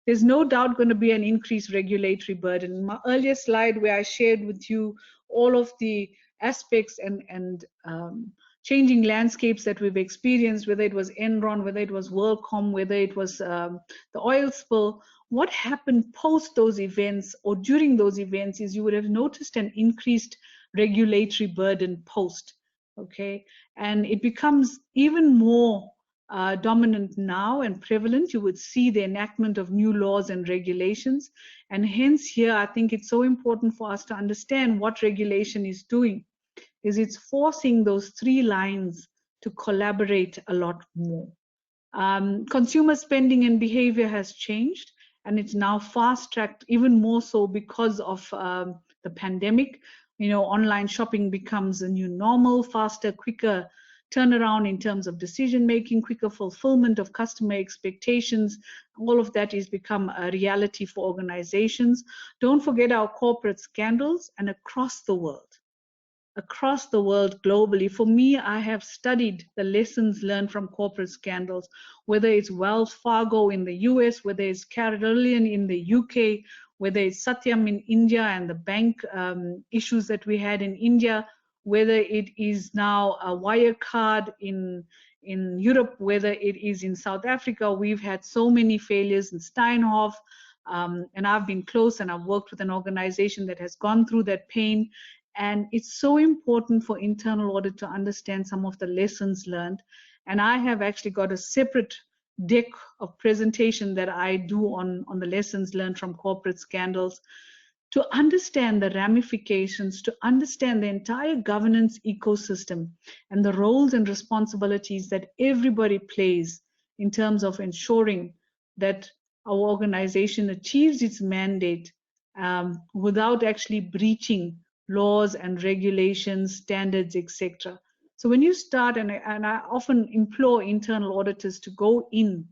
There's no doubt going to be an increased regulatory burden. In my earlier slide where I shared with you all of the aspects and changing landscapes that we've experienced, whether it was Enron, whether it was WorldCom, whether it was the oil spill, what happened post those events or during those events is you would have noticed an increased regulatory burden post, okay? And it becomes even more dominant now and prevalent. You would see the enactment of new laws and regulations. And hence here, I think it's so important for us to understand what regulation is doing. Is it's forcing those three lines to collaborate a lot more. Consumer spending and behavior has changed, and it's now fast-tracked even more so because of the pandemic. You know, online shopping becomes a new normal, faster, quicker turnaround in terms of decision-making, quicker fulfillment of customer expectations. All of that has become a reality for organizations. Don't forget our corporate scandals, and across the world globally. For me, I have studied the lessons learned from corporate scandals, whether it's Wells Fargo in the US, whether it's Carillion in the UK, whether it's Satyam in India and the bank issues that we had in India, whether it is now a Wirecard in Europe, whether it is in South Africa. We've had so many failures in Steinhoff, and I've been close and I've worked with an organization that has gone through that pain. And it's so important for internal audit to understand some of the lessons learned. And I have actually got a separate deck of presentation that I do on the lessons learned from corporate scandals, to understand the ramifications, to understand the entire governance ecosystem and the roles and responsibilities that everybody plays in terms of ensuring that our organization achieves its mandate without actually breaching laws and regulations, standards, etc. So when you start, and I often implore internal auditors to go in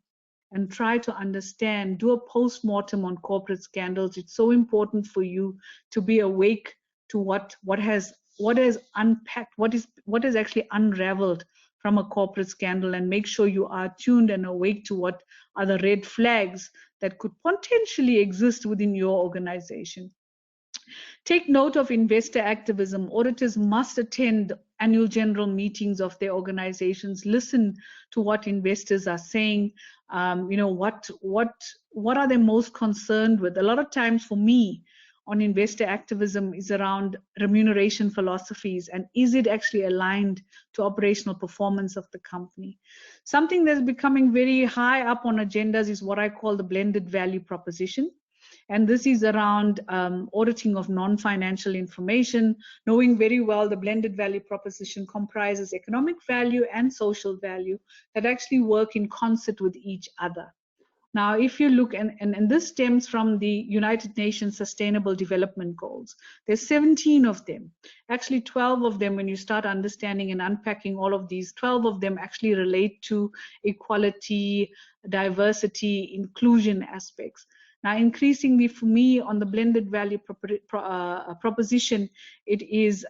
and try to understand, do a post-mortem on corporate scandals. It's so important for you to be awake to what has unpacked, what is actually unraveled from a corporate scandal, and make sure you are tuned and awake to what are the red flags that could potentially exist within your organization. Take note of investor activism. Auditors must attend annual general meetings of their organizations, listen to what investors are saying, what are they most concerned with. A lot of times for me on investor activism is around remuneration philosophies, and is it actually aligned to operational performance of the company. Something that's becoming very high up on agendas is what I call the blended value proposition. And this is around auditing of non-financial information, knowing very well the blended value proposition comprises economic value and social value that actually work in concert with each other. Now, if you look, and this stems from the United Nations Sustainable Development Goals. There's 17 of them. Actually, 12 of them, when you start understanding and unpacking all of these, 12 of them actually relate to equality, diversity, inclusion aspects. Now, increasingly for me on the blended value proposition, it is,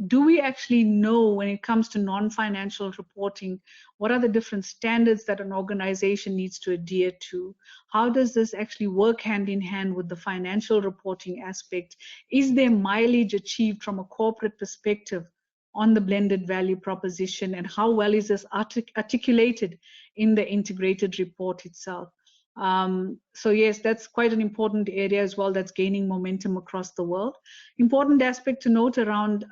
do we actually know when it comes to non-financial reporting, what are the different standards that an organization needs to adhere to? How does this actually work hand in hand with the financial reporting aspect? Is there mileage achieved from a corporate perspective on the blended value proposition, and how well is this articulated in the integrated report itself? So yes, that's quite an important area as well that's gaining momentum across the world. Important aspect to note around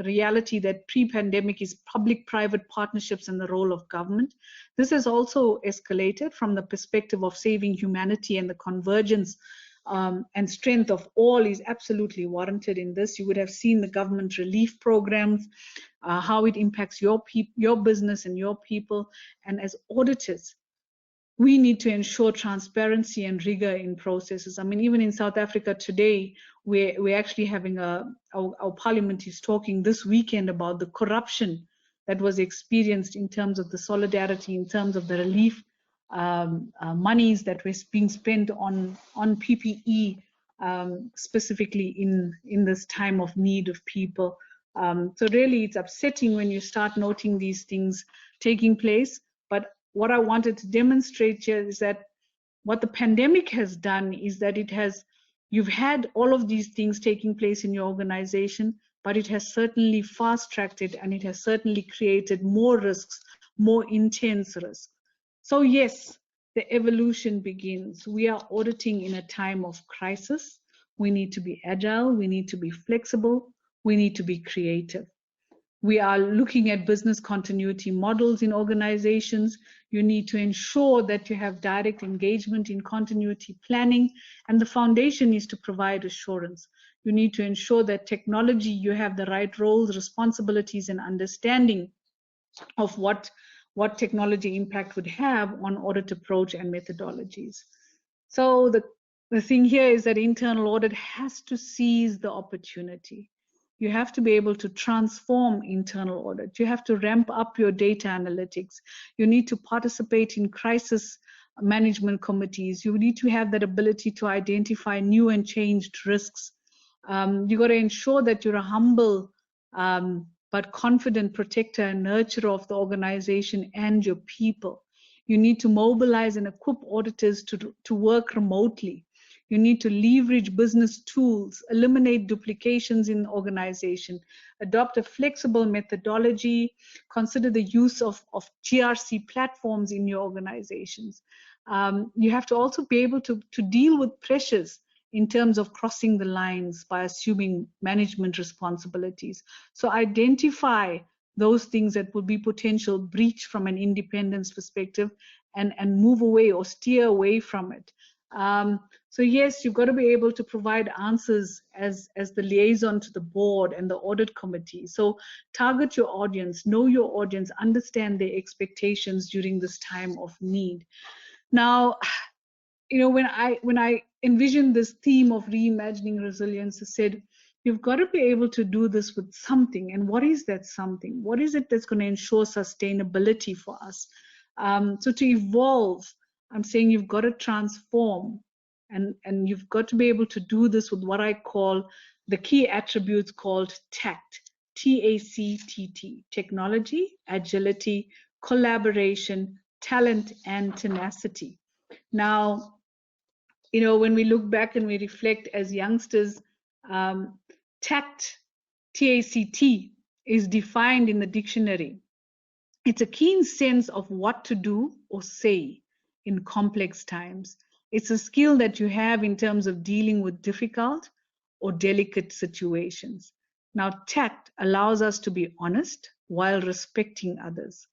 reality that pre-pandemic is public-private partnerships and the role of government. This has also escalated from the perspective of saving humanity, and the convergence and strength of all is absolutely warranted in this. You would have seen the government relief programs, how it impacts your business and your people. And as auditors, we need to ensure transparency and rigor in processes. I mean, even in South Africa today, we're actually having our parliament is talking this weekend about the corruption that was experienced in terms of the solidarity, in terms of the relief monies that were being spent on PPE, specifically in this time of need of people. So really, it's upsetting when you start noting these things taking place. But what I wanted to demonstrate here is that what the pandemic has done is that you've had all of these things taking place in your organization, but it has certainly fast-tracked it, and it has certainly created more risks, more intense risks. So yes, the evolution begins. We are auditing in a time of crisis. We need to be agile, we need to be flexible, we need to be creative. We are looking at business continuity models in organizations. You need to ensure that you have direct engagement in continuity planning, and the foundation is to provide assurance. You need to ensure that technology, you have the right roles, responsibilities, and understanding of what technology impact would have on audit approach and methodologies. So the thing here is that internal audit has to seize the opportunity. You have to be able to transform internal audit. You have to ramp up your data analytics. You need to participate in crisis management committees. You need to have that ability to identify new and changed risks. You got to ensure that you're a humble but confident protector and nurturer of the organization and your people. You need to mobilize and equip auditors to work remotely. You need to leverage business tools, eliminate duplications in organization, adopt a flexible methodology, consider the use of GRC platforms in your organizations. You have to also be able to deal with pressures in terms of crossing the lines by assuming management responsibilities. So identify those things that will be potential breach from an independence perspective and move away or steer away from it. So yes, you've got to be able to provide answers as the liaison to the board and the audit committee. So target your audience, know your audience, understand their expectations during this time of need. Now, you know, when I envisioned this theme of reimagining resilience, I said, you've got to be able to do this with something. And what is that something? What is it that's going to ensure sustainability for us? So to evolve, I'm saying you've got to transform, and you've got to be able to do this with what I call the key attributes called TACT, T-A-C-T-T, technology, agility, collaboration, talent, and tenacity. Now, you know, when we look back and we reflect as youngsters, TACT, T-A-C-T, is defined in the dictionary. It's a keen sense of what to do or say in complex times. It's a skill that you have in terms of dealing with difficult or delicate situations. Now, tact allows us to be honest while respecting others.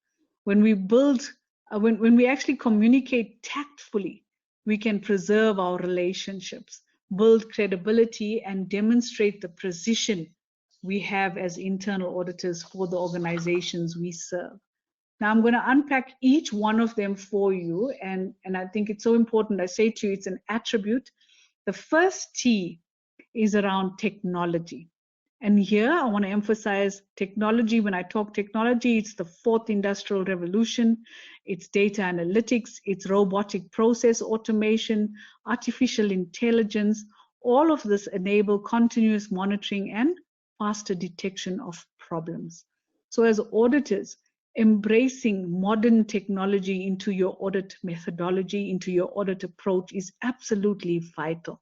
When we build, when we actually communicate tactfully, we can preserve our relationships, build credibility, and demonstrate the precision we have as internal auditors for the organizations we serve. Now, I'm going to unpack each one of them for you, and I think it's so important. I say to you, it's an attribute. The first T is around technology. And here I want to emphasize technology. When I talk technology, it's the fourth industrial revolution, it's data analytics, it's robotic process automation, artificial intelligence. All of this enable continuous monitoring and faster detection of problems. So as auditors, embracing modern technology into your audit methodology, into your audit approach is absolutely vital,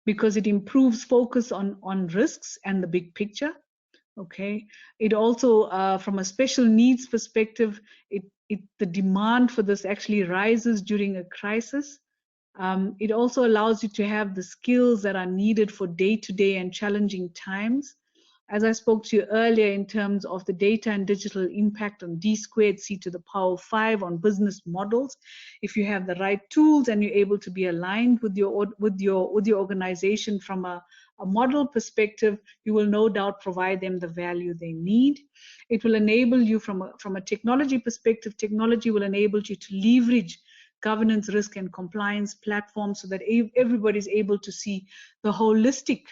because it improves focus on risks and the big picture. Okay, it also, from a special needs perspective, the demand for this actually rises during a crisis. It also allows you to have the skills that are needed for day-to-day and challenging times. As I spoke to you earlier in terms of the data and digital impact on D squared C to the power 5 on business models, if you have the right tools and you're able to be aligned with your organization from a model perspective, you will no doubt provide them the value they need. It will enable you from a technology perspective. Technology will enable you to leverage governance, risk, and compliance platforms so that everybody is able to see the holistic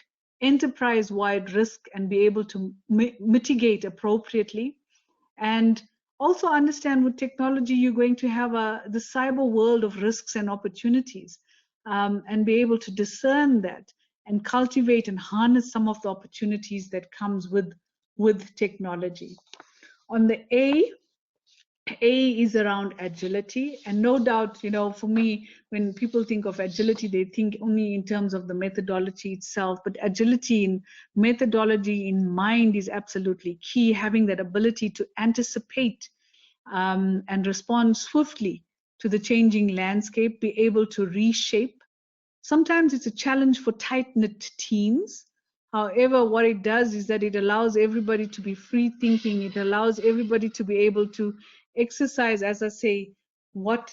enterprise-wide risk and be able to mitigate appropriately. And also understand with technology, you're going to have the cyber world of risks and opportunities, and be able to discern that and cultivate and harness some of the opportunities that comes with technology. On the A is around agility, and no doubt, you know, for me, when people think of agility, they think only in terms of the methodology itself, but agility in methodology in mind is absolutely key. Having that ability to anticipate and respond swiftly to the changing landscape, be able to reshape. Sometimes it's a challenge for tight-knit teams. However, what it does is that it allows everybody to be free thinking. It allows everybody to be able to exercise, as I say, what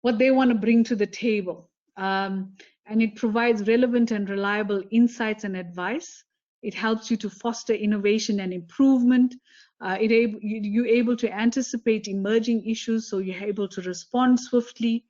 they want to bring to the table. And it provides relevant and reliable insights and advice. It helps you to foster innovation and improvement. You're able to anticipate emerging issues, so you're able to respond swiftly.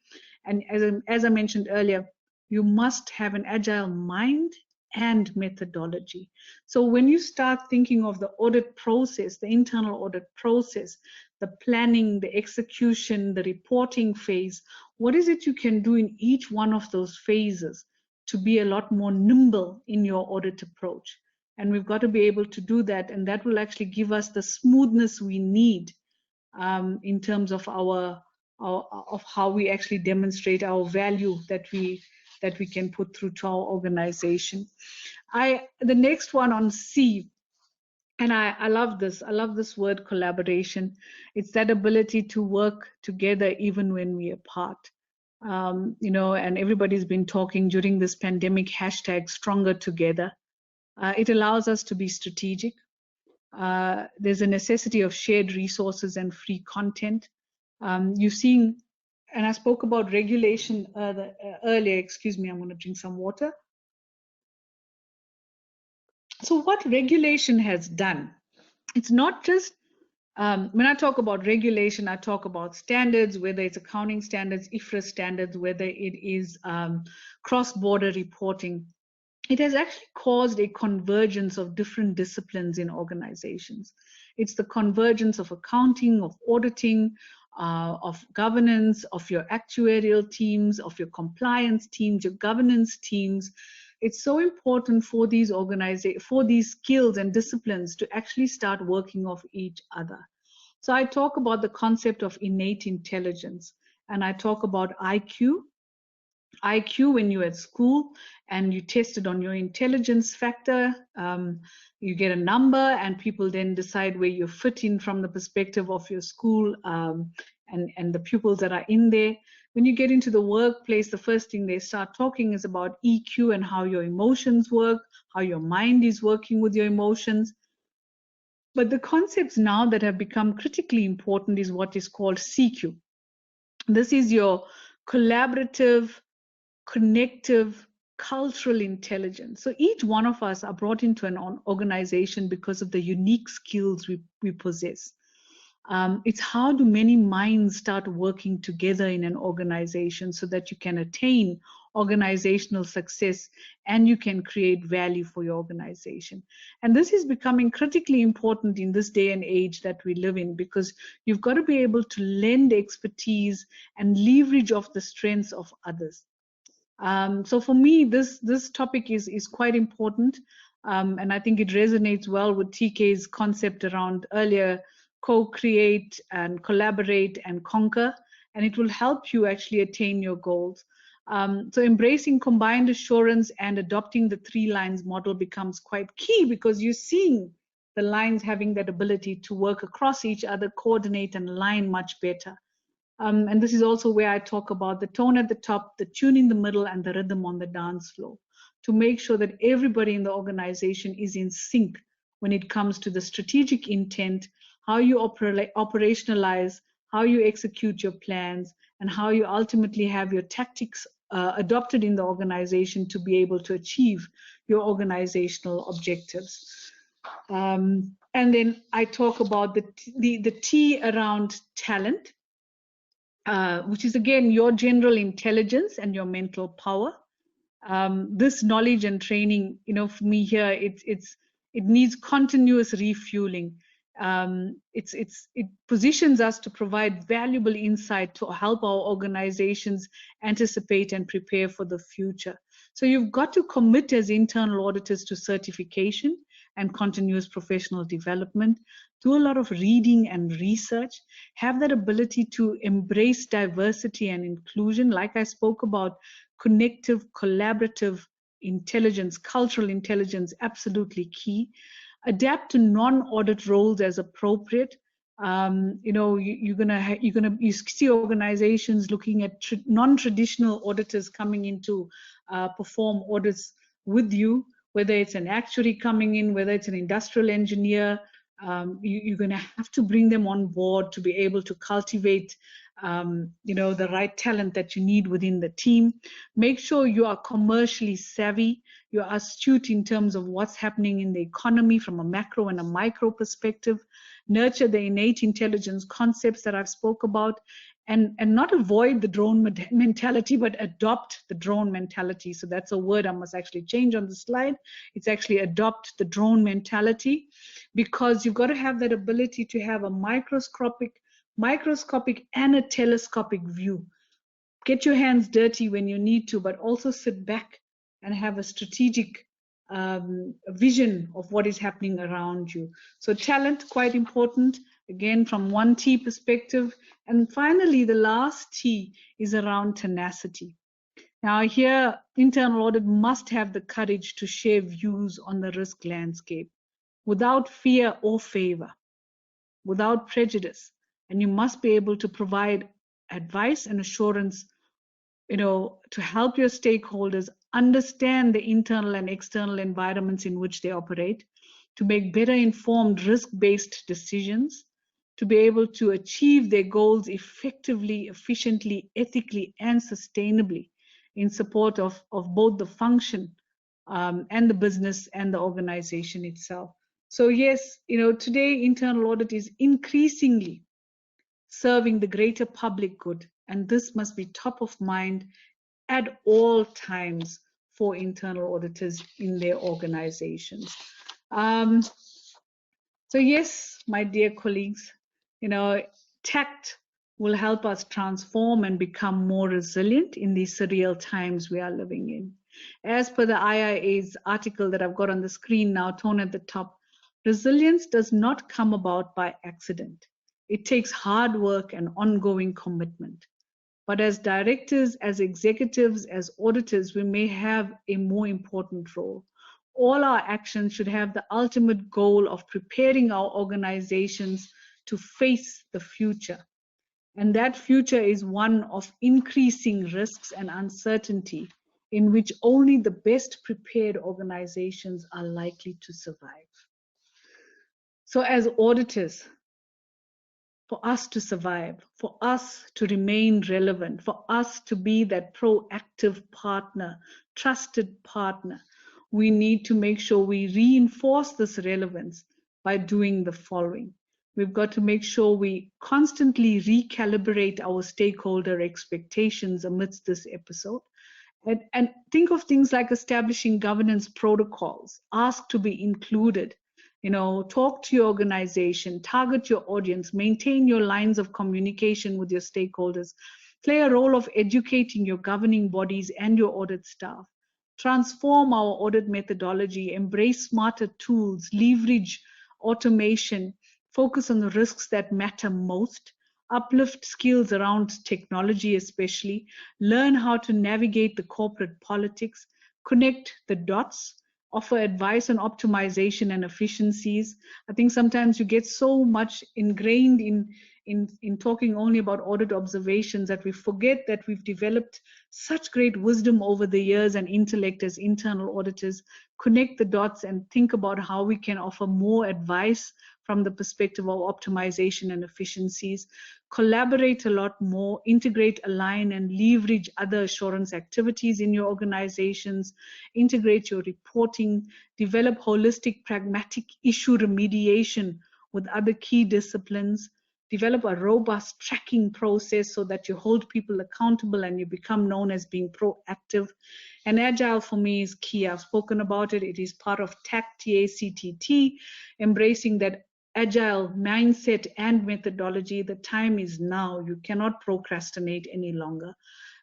And as I mentioned earlier, you must have an agile mind and methodology. So when you start thinking of the audit process, the internal audit process, the planning, the execution, the reporting phase, what is it you can do in each one of those phases to be a lot more nimble in your audit approach? And we've got to be able to do that, and that will actually give us the smoothness we need in terms of of how we actually demonstrate our value that we that we can put through to our organization. The next one on C, and I love this. I love this word, collaboration. It's that ability to work together even when we're apart. You know, and everybody's been talking during this pandemic, hashtag stronger together. It allows us to be strategic. There's a necessity of shared resources and free content. You've seen, and I spoke about regulation earlier, excuse me, I'm going to drink some water. So what regulation has done, it's not just, when I talk about regulation, I talk about standards, whether it's accounting standards, IFRS standards, whether it is cross-border reporting. It has actually caused a convergence of different disciplines in organizations. It's the convergence of accounting, of auditing, of governance, of your actuarial teams, of your compliance teams, your governance teams. It's so important for these skills and disciplines to actually start working off each other. So I talk about the concept of innate intelligence, and I talk about IQ when you're at school and you tested on your intelligence factor. You get a number and people then decide where you fit in from the perspective of your school and the pupils that are in there. When you get into the workplace, the first thing they start talking is about EQ and how your emotions work, how your mind is working with your emotions. But the concepts now that have become critically important is what is called CQ. This is your collaborative, connective, cultural intelligence. So each one of us are brought into an organization because of the unique skills we possess. It's how do many minds start working together in an organization so that you can attain organizational success and you can create value for your organization. And this is becoming critically important in this day and age that we live in, because you've got to be able to lend expertise and leverage off the strengths of others. So for me, this topic is quite important, and I think it resonates well with TK's concept around earlier co-create and collaborate and conquer, and it will help you actually attain your goals. So embracing combined assurance and adopting the 3 lines model becomes quite key, because you're seeing the lines having that ability to work across each other, coordinate and align much better. And this is also where I talk about the tone at the top, the tune in the middle, and the rhythm on the dance floor, to make sure that everybody in the organization is in sync when it comes to the strategic intent, how you operationalize, how you execute your plans, and how you ultimately have your tactics adopted in the organization to be able to achieve your organizational objectives. And then I talk about the T around talent, which is again your general intelligence and your mental power. This knowledge and training, you know, for me here, it needs continuous refueling. It positions us to provide valuable insight to help our organizations anticipate and prepare for the future. So you've got to commit as internal auditors to certification and continuous professional development, do a lot of reading and research, have that ability to embrace diversity and inclusion, like I spoke about, connective, collaborative intelligence, cultural intelligence, absolutely key. Adapt to non-audit roles as appropriate. You know, you see organizations looking at non-traditional auditors coming in to perform audits with you, whether it's an actuary coming in, whether it's an industrial engineer. You're going to have to bring them on board to be able to cultivate you know, the right talent that you need within the team. Make sure you are commercially savvy, you are astute in terms of what's happening in the economy from a macro and a micro perspective. Nurture the innate intelligence concepts that I've spoke about, and not avoid the drone mentality, but adopt the drone mentality. So that's a word I must actually change on the slide. It's actually adopt the drone mentality, because you've got to have that ability to have a microscopic and a telescopic view. Get your hands dirty when you need to, but also sit back and have a strategic vision of what is happening around you. So talent, quite important, again, from one T perspective. And finally, the last T is around tenacity. Now here, internal audit must have the courage to share views on the risk landscape without fear or favor, without prejudice. And you must be able to provide advice and assurance, to help your stakeholders understand the internal and external environments in which they operate, to make better informed risk-based decisions, to be able to achieve their goals effectively, efficiently, ethically, and sustainably in support of both the function and the business and the organization itself. So yes, today internal audit is increasingly serving the greater public good, and this must be top of mind at all times for internal auditors in their organizations. So yes, my dear colleagues, tact will help us transform and become more resilient in these surreal times we are living in. As per the IIA's article that I've got on the screen now, torn at the top, resilience does not come about by accident. It takes hard work and ongoing commitment. But as directors, as executives, as auditors, we may have a more important role. All our actions should have the ultimate goal of preparing our organizations to face the future. And that future is one of increasing risks and uncertainty in which only the best prepared organizations are likely to survive. So as auditors, for us to survive, for us to remain relevant, for us to be that proactive partner, trusted partner, we need to make sure we reinforce this relevance by doing the following. We've got to make sure we constantly recalibrate our stakeholder expectations amidst this episode. And think of things like establishing governance protocols, ask to be included, talk to your organization, target your audience, maintain your lines of communication with your stakeholders, play a role of educating your governing bodies and your audit staff, transform our audit methodology, embrace smarter tools, leverage automation, focus on the risks that matter most, uplift skills around technology especially, learn how to navigate the corporate politics, connect the dots, offer advice on optimization and efficiencies. I think sometimes you get so much ingrained in talking only about audit observations that we forget that we've developed such great wisdom over the years and intellect as internal auditors. Connect the dots and think about how we can offer more advice from the perspective of optimization and efficiencies, collaborate a lot more, integrate, align, and leverage other assurance activities in your organizations, integrate your reporting, develop holistic, pragmatic issue remediation with other key disciplines, develop a robust tracking process so that you hold people accountable and you become known as being proactive. And agile for me is key. I've spoken about it. It is part of TACT, T-A-C-T-T, embracing that agile mindset and methodology. The time is now. You cannot procrastinate any longer.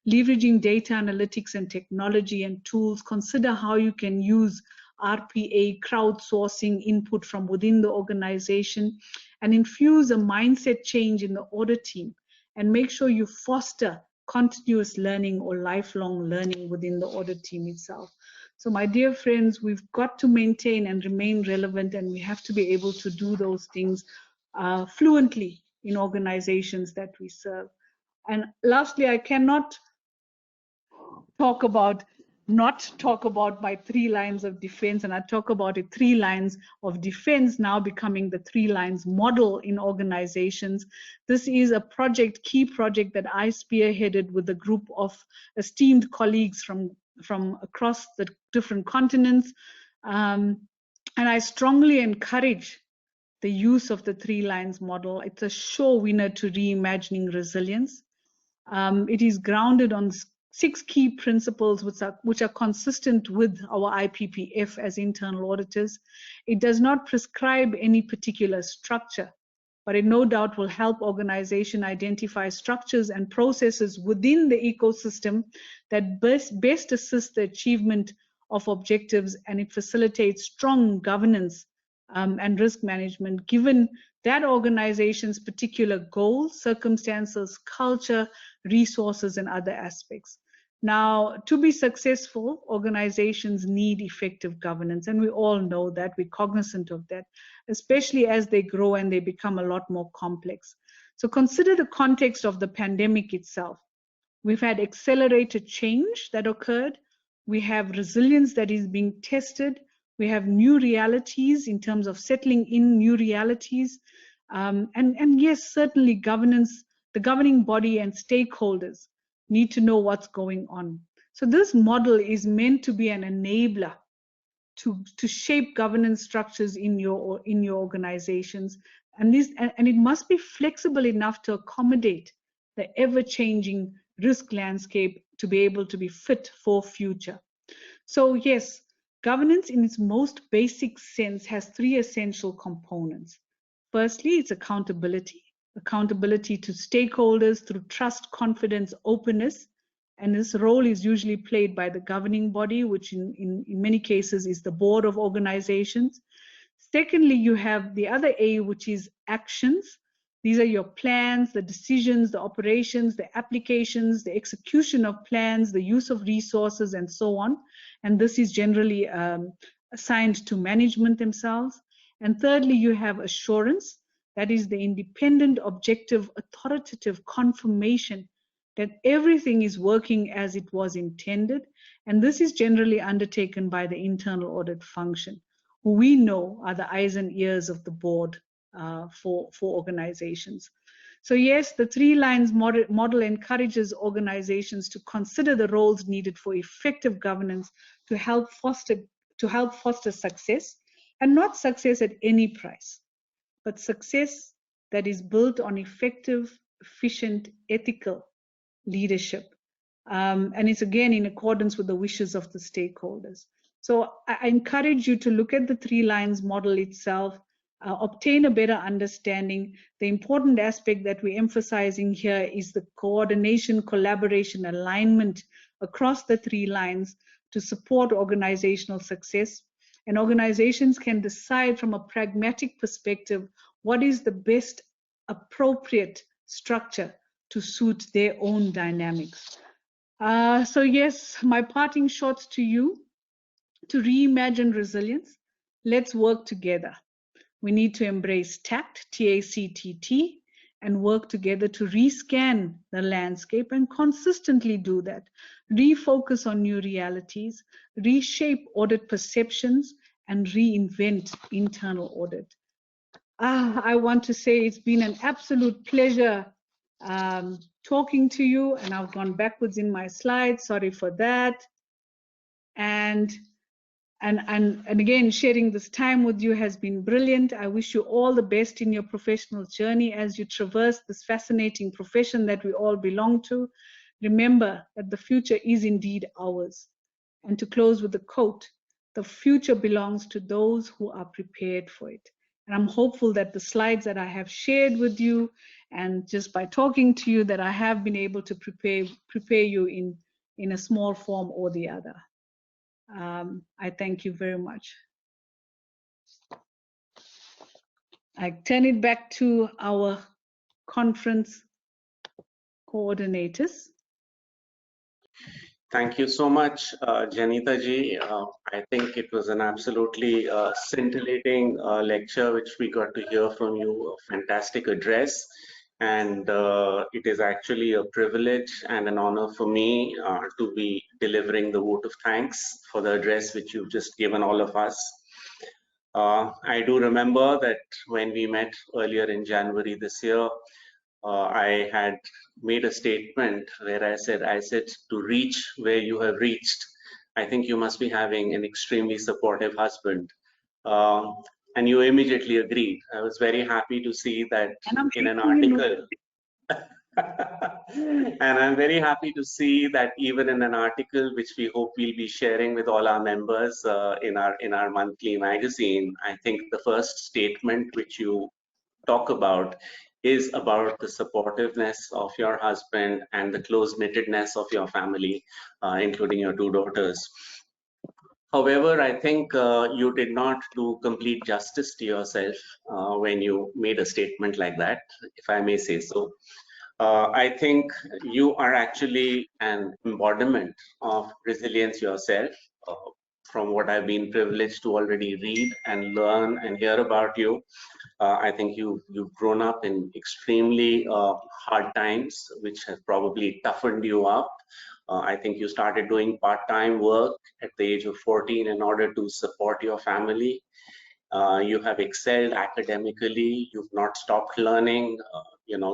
Leveraging data analytics and technology and tools, consider how you can use RPA, crowdsourcing input from within the organization, and infuse a mindset change in the audit team, and make sure you foster continuous learning or lifelong learning within the audit team itself. So my dear friends, we've got to maintain and remain relevant, and we have to be able to do those things fluently in organizations that we serve. And lastly, I cannot not talk about my 3 lines of defense, and I talk about it 3 lines of defense now becoming the 3 lines model in organizations. This is a key project that I spearheaded with a group of esteemed colleagues from across the different continents. And I strongly encourage the use of the 3 lines model. It's a sure winner to reimagining resilience. It is grounded on 6 key principles which are consistent with our IPPF as internal auditors. It does not prescribe any particular structure, but it no doubt will help organization identify structures and processes within the ecosystem that best assist the achievement of objectives, and it facilitates strong governance and risk management given that organization's particular goals, circumstances, culture, resources, and other aspects. Now, to be successful, organizations need effective governance, and we all know that, we're cognizant of that, especially as they grow and they become a lot more complex. So consider the context of the pandemic itself. We've had accelerated change that occurred. We have resilience that is being tested. We have new realities in terms of settling in new realities. And yes, certainly governance, the governing body and stakeholders need to know what's going on. So this model is meant to be an enabler to shape governance structures in your organizations, and it must be flexible enough to accommodate the ever-changing risk landscape to be able to be fit for future. So yes, governance in its most basic sense has three essential components. Firstly, it's accountability to stakeholders through trust, confidence, openness. And this role is usually played by the governing body, which in many cases is the board of organizations. Secondly, you have the other A, which is actions. These are your plans, the decisions, the operations, the applications, the execution of plans, the use of resources, and so on. And this is generally assigned to management themselves. And thirdly, you have assurance. That is the independent, objective, authoritative confirmation that everything is working as it was intended. And this is generally undertaken by the internal audit function, who we know are the eyes and ears of the board for organizations. So yes, the three lines model encourages organizations to consider the roles needed for effective governance to help foster success, and not success at any price, but success that is built on effective, efficient, ethical leadership. And it's again in accordance with the wishes of the stakeholders. So I encourage you to look at the three lines model itself, obtain a better understanding. The important aspect that we're emphasizing here is the coordination, collaboration, alignment across the three lines to support organizational success. And organizations can decide from a pragmatic perspective what is the best appropriate structure to suit their own dynamics. So yes, my parting shots to you: to reimagine resilience, let's work together. We need to embrace TACT, T-A-C-T-T, and work together to rescan the landscape and consistently do that. Refocus on new realities, reshape audit perceptions, and reinvent internal audit. I want to say it's been an absolute pleasure talking to you, and I've gone backwards in my slides. Sorry for that. And again, sharing this time with you has been brilliant. I wish you all the best in your professional journey as you traverse this fascinating profession that we all belong to. Remember that the future is indeed ours. And to close with a quote, the future belongs to those who are prepared for it. And I'm hopeful that the slides that I have shared with you, and just by talking to you, that I have been able to prepare you in a small form or the other. I thank you very much. I turn it back to our conference coordinators. Thank you so much, Janita ji. I think it was an absolutely scintillating lecture which we got to hear from you, a fantastic address. And it is actually a privilege and an honor for me to be delivering the vote of thanks for the address which you've just given all of us. I do remember that when we met earlier in January this year, I had made a statement where I said to reach where you have reached, I think you must be having an extremely supportive husband. And you immediately agreed. I was very happy to see that in an article. And I'm very happy to see that even in an article which we hope we'll be sharing with all our members in our monthly magazine, I think the first statement which you talk about is about the supportiveness of your husband and the close-knittedness of your family, including your two daughters. However, I think you did not do complete justice to yourself when you made a statement like that, if I may say so. I think you are actually an embodiment of resilience yourself. From what I've been privileged to already read and learn and hear about you, I think you've grown up in extremely hard times, which has probably toughened you up. I think you started doing part-time work at the age of 14 in order to support your family. You have excelled academically. You've not stopped learning.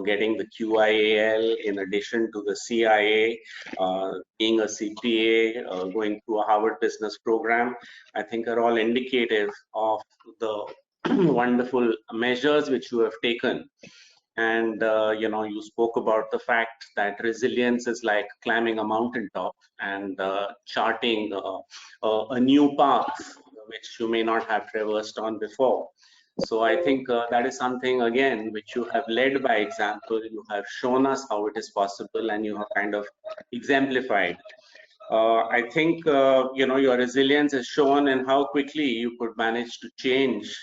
Getting the QIAL in addition to the CIA, being a CPA, going through a Harvard Business Program, I think are all indicative of the wonderful measures which you have taken. And you spoke about the fact that resilience is like climbing a mountaintop and charting a new path which you may not have traversed on before. So I think that is something, again, which you have led by example. You have shown us how it is possible, and you have kind of exemplified. I think your resilience is shown in how quickly you could manage to change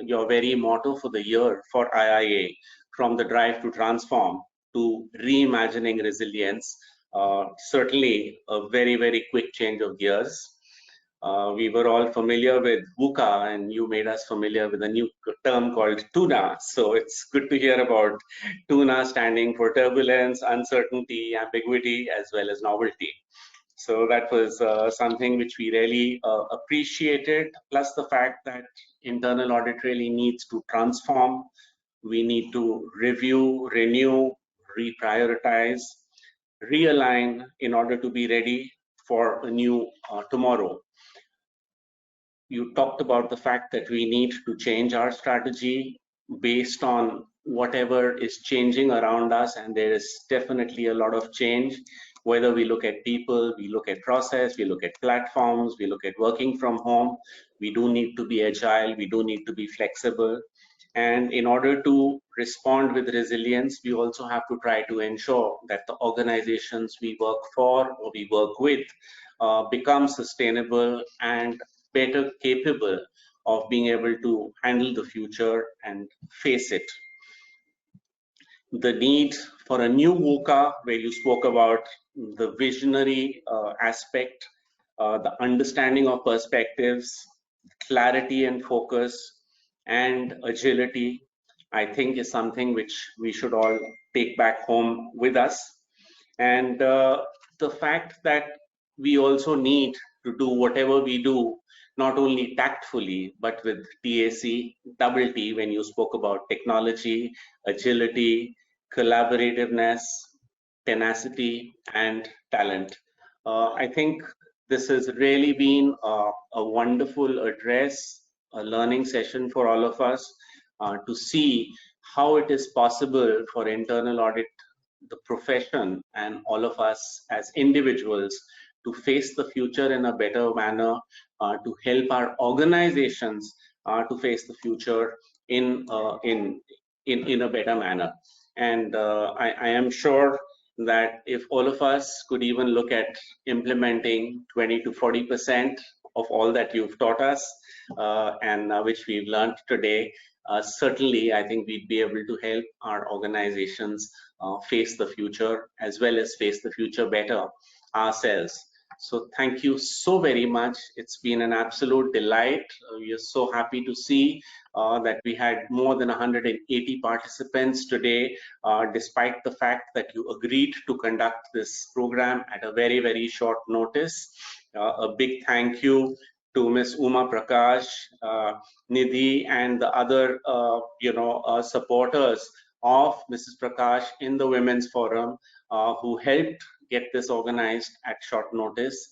your very motto for the year for IIA, from the drive to transform to reimagining resilience. Certainly a very, very quick change of gears. We were all familiar with VUCA, and you made us familiar with a new term called TUNA. So it's good to hear about TUNA standing for turbulence, uncertainty, ambiguity, as well as novelty. So that was something which we really appreciated, plus the fact that internal audit really needs to transform. We need to review, renew, reprioritize, realign in order to be ready for a new tomorrow. You talked about the fact that we need to change our strategy based on whatever is changing around us, and there is definitely a lot of change. Whether we look at people, we look at process, we look at platforms, we look at working from home, we do need to be agile, we do need to be flexible. And in order to respond with resilience, we also have to try to ensure that the organizations we work for or we work with become sustainable and better capable of being able to handle the future and face it. The need for a new VUCA, where you spoke about the visionary aspect, the understanding of perspectives, clarity and focus, and agility, I think is something which we should all take back home with us. And the fact that we also need to do whatever we do, not only tactfully, but with TAC, double T, when you spoke about technology, agility, collaborativeness, tenacity, and talent. I think this has really been a wonderful address, a learning session for all of us to see how it is possible for internal audit, the profession, and all of us as individuals to face the future in a better manner, to help our organizations to face the future in a better manner. And I am sure that if all of us could even look at implementing 20 to 40% of all that you've taught us and which we've learned today, certainly I think we'd be able to help our organizations face the future, as well as face the future better ourselves. So thank you so very much. It's been an absolute delight. We are so happy to see that we had more than 180 participants today, despite the fact that you agreed to conduct this program at a very, very short notice. A big thank you to Ms. Uma Prakash, Nidhi, and the other supporters of Mrs. Prakash in the Women's Forum who helped get this organized at short notice.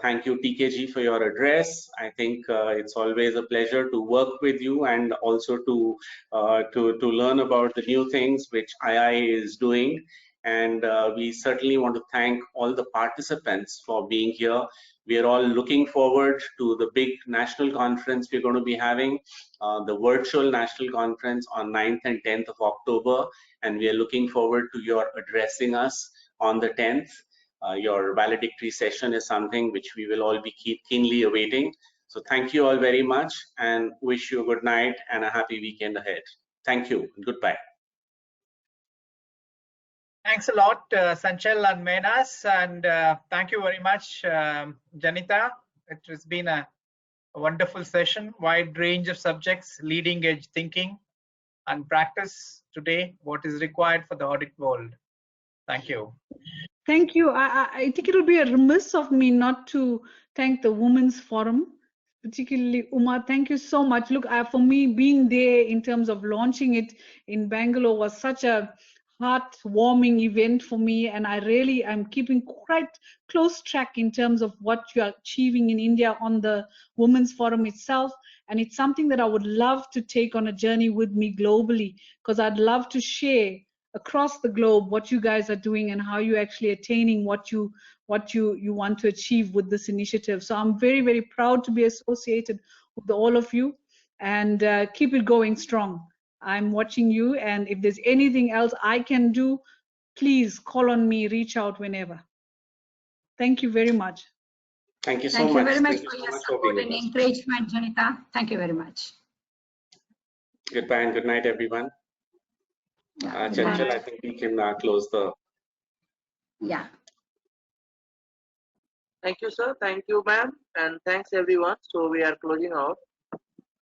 Thank you, TKG, for your address. I think it's always a pleasure to work with you, and also to learn about the new things which IIA is doing. And we certainly want to thank all the participants for being here. We are all looking forward to the big national conference we're going to be having, the virtual national conference on 9th and 10th of October. And we are looking forward to your addressing us on the 10th. Your valedictory session is something which we will all be keenly awaiting. So thank you all very much, and wish you a good night and a happy weekend ahead. Thank you. Goodbye. Thanks a lot, Sanchal and Menas, and thank you very much, Janita. It has been a wonderful session, wide range of subjects, leading edge thinking and practice today, what is required for the audit world. Thank you. Thank you. I think it will be a remiss of me not to thank the Women's Forum, particularly Uma. Thank you so much. Look, for me, being there in terms of launching it in Bangalore was such a heartwarming event for me, and I'm keeping quite close track in terms of what you are achieving in India on the Women's Forum itself. And it's something that I would love to take on a journey with me globally, because I'd love to share across the globe what you guys are doing and how you're actually attaining what you want to achieve with this initiative. So I'm very, very proud to be associated with all of you, and keep it going strong. I'm watching you, and if there's anything else I can do, please call on me, reach out whenever. Thank you very much. Thank you so much. Thank you very much Thank you for so your much for support being and with us. encouragement, Janita. Thank you very much. Goodbye and good night, everyone. Yeah, good Chanchal, night. I think we can close the. Yeah. Thank you, sir. Thank you, ma'am. And thanks, everyone. So we are closing out.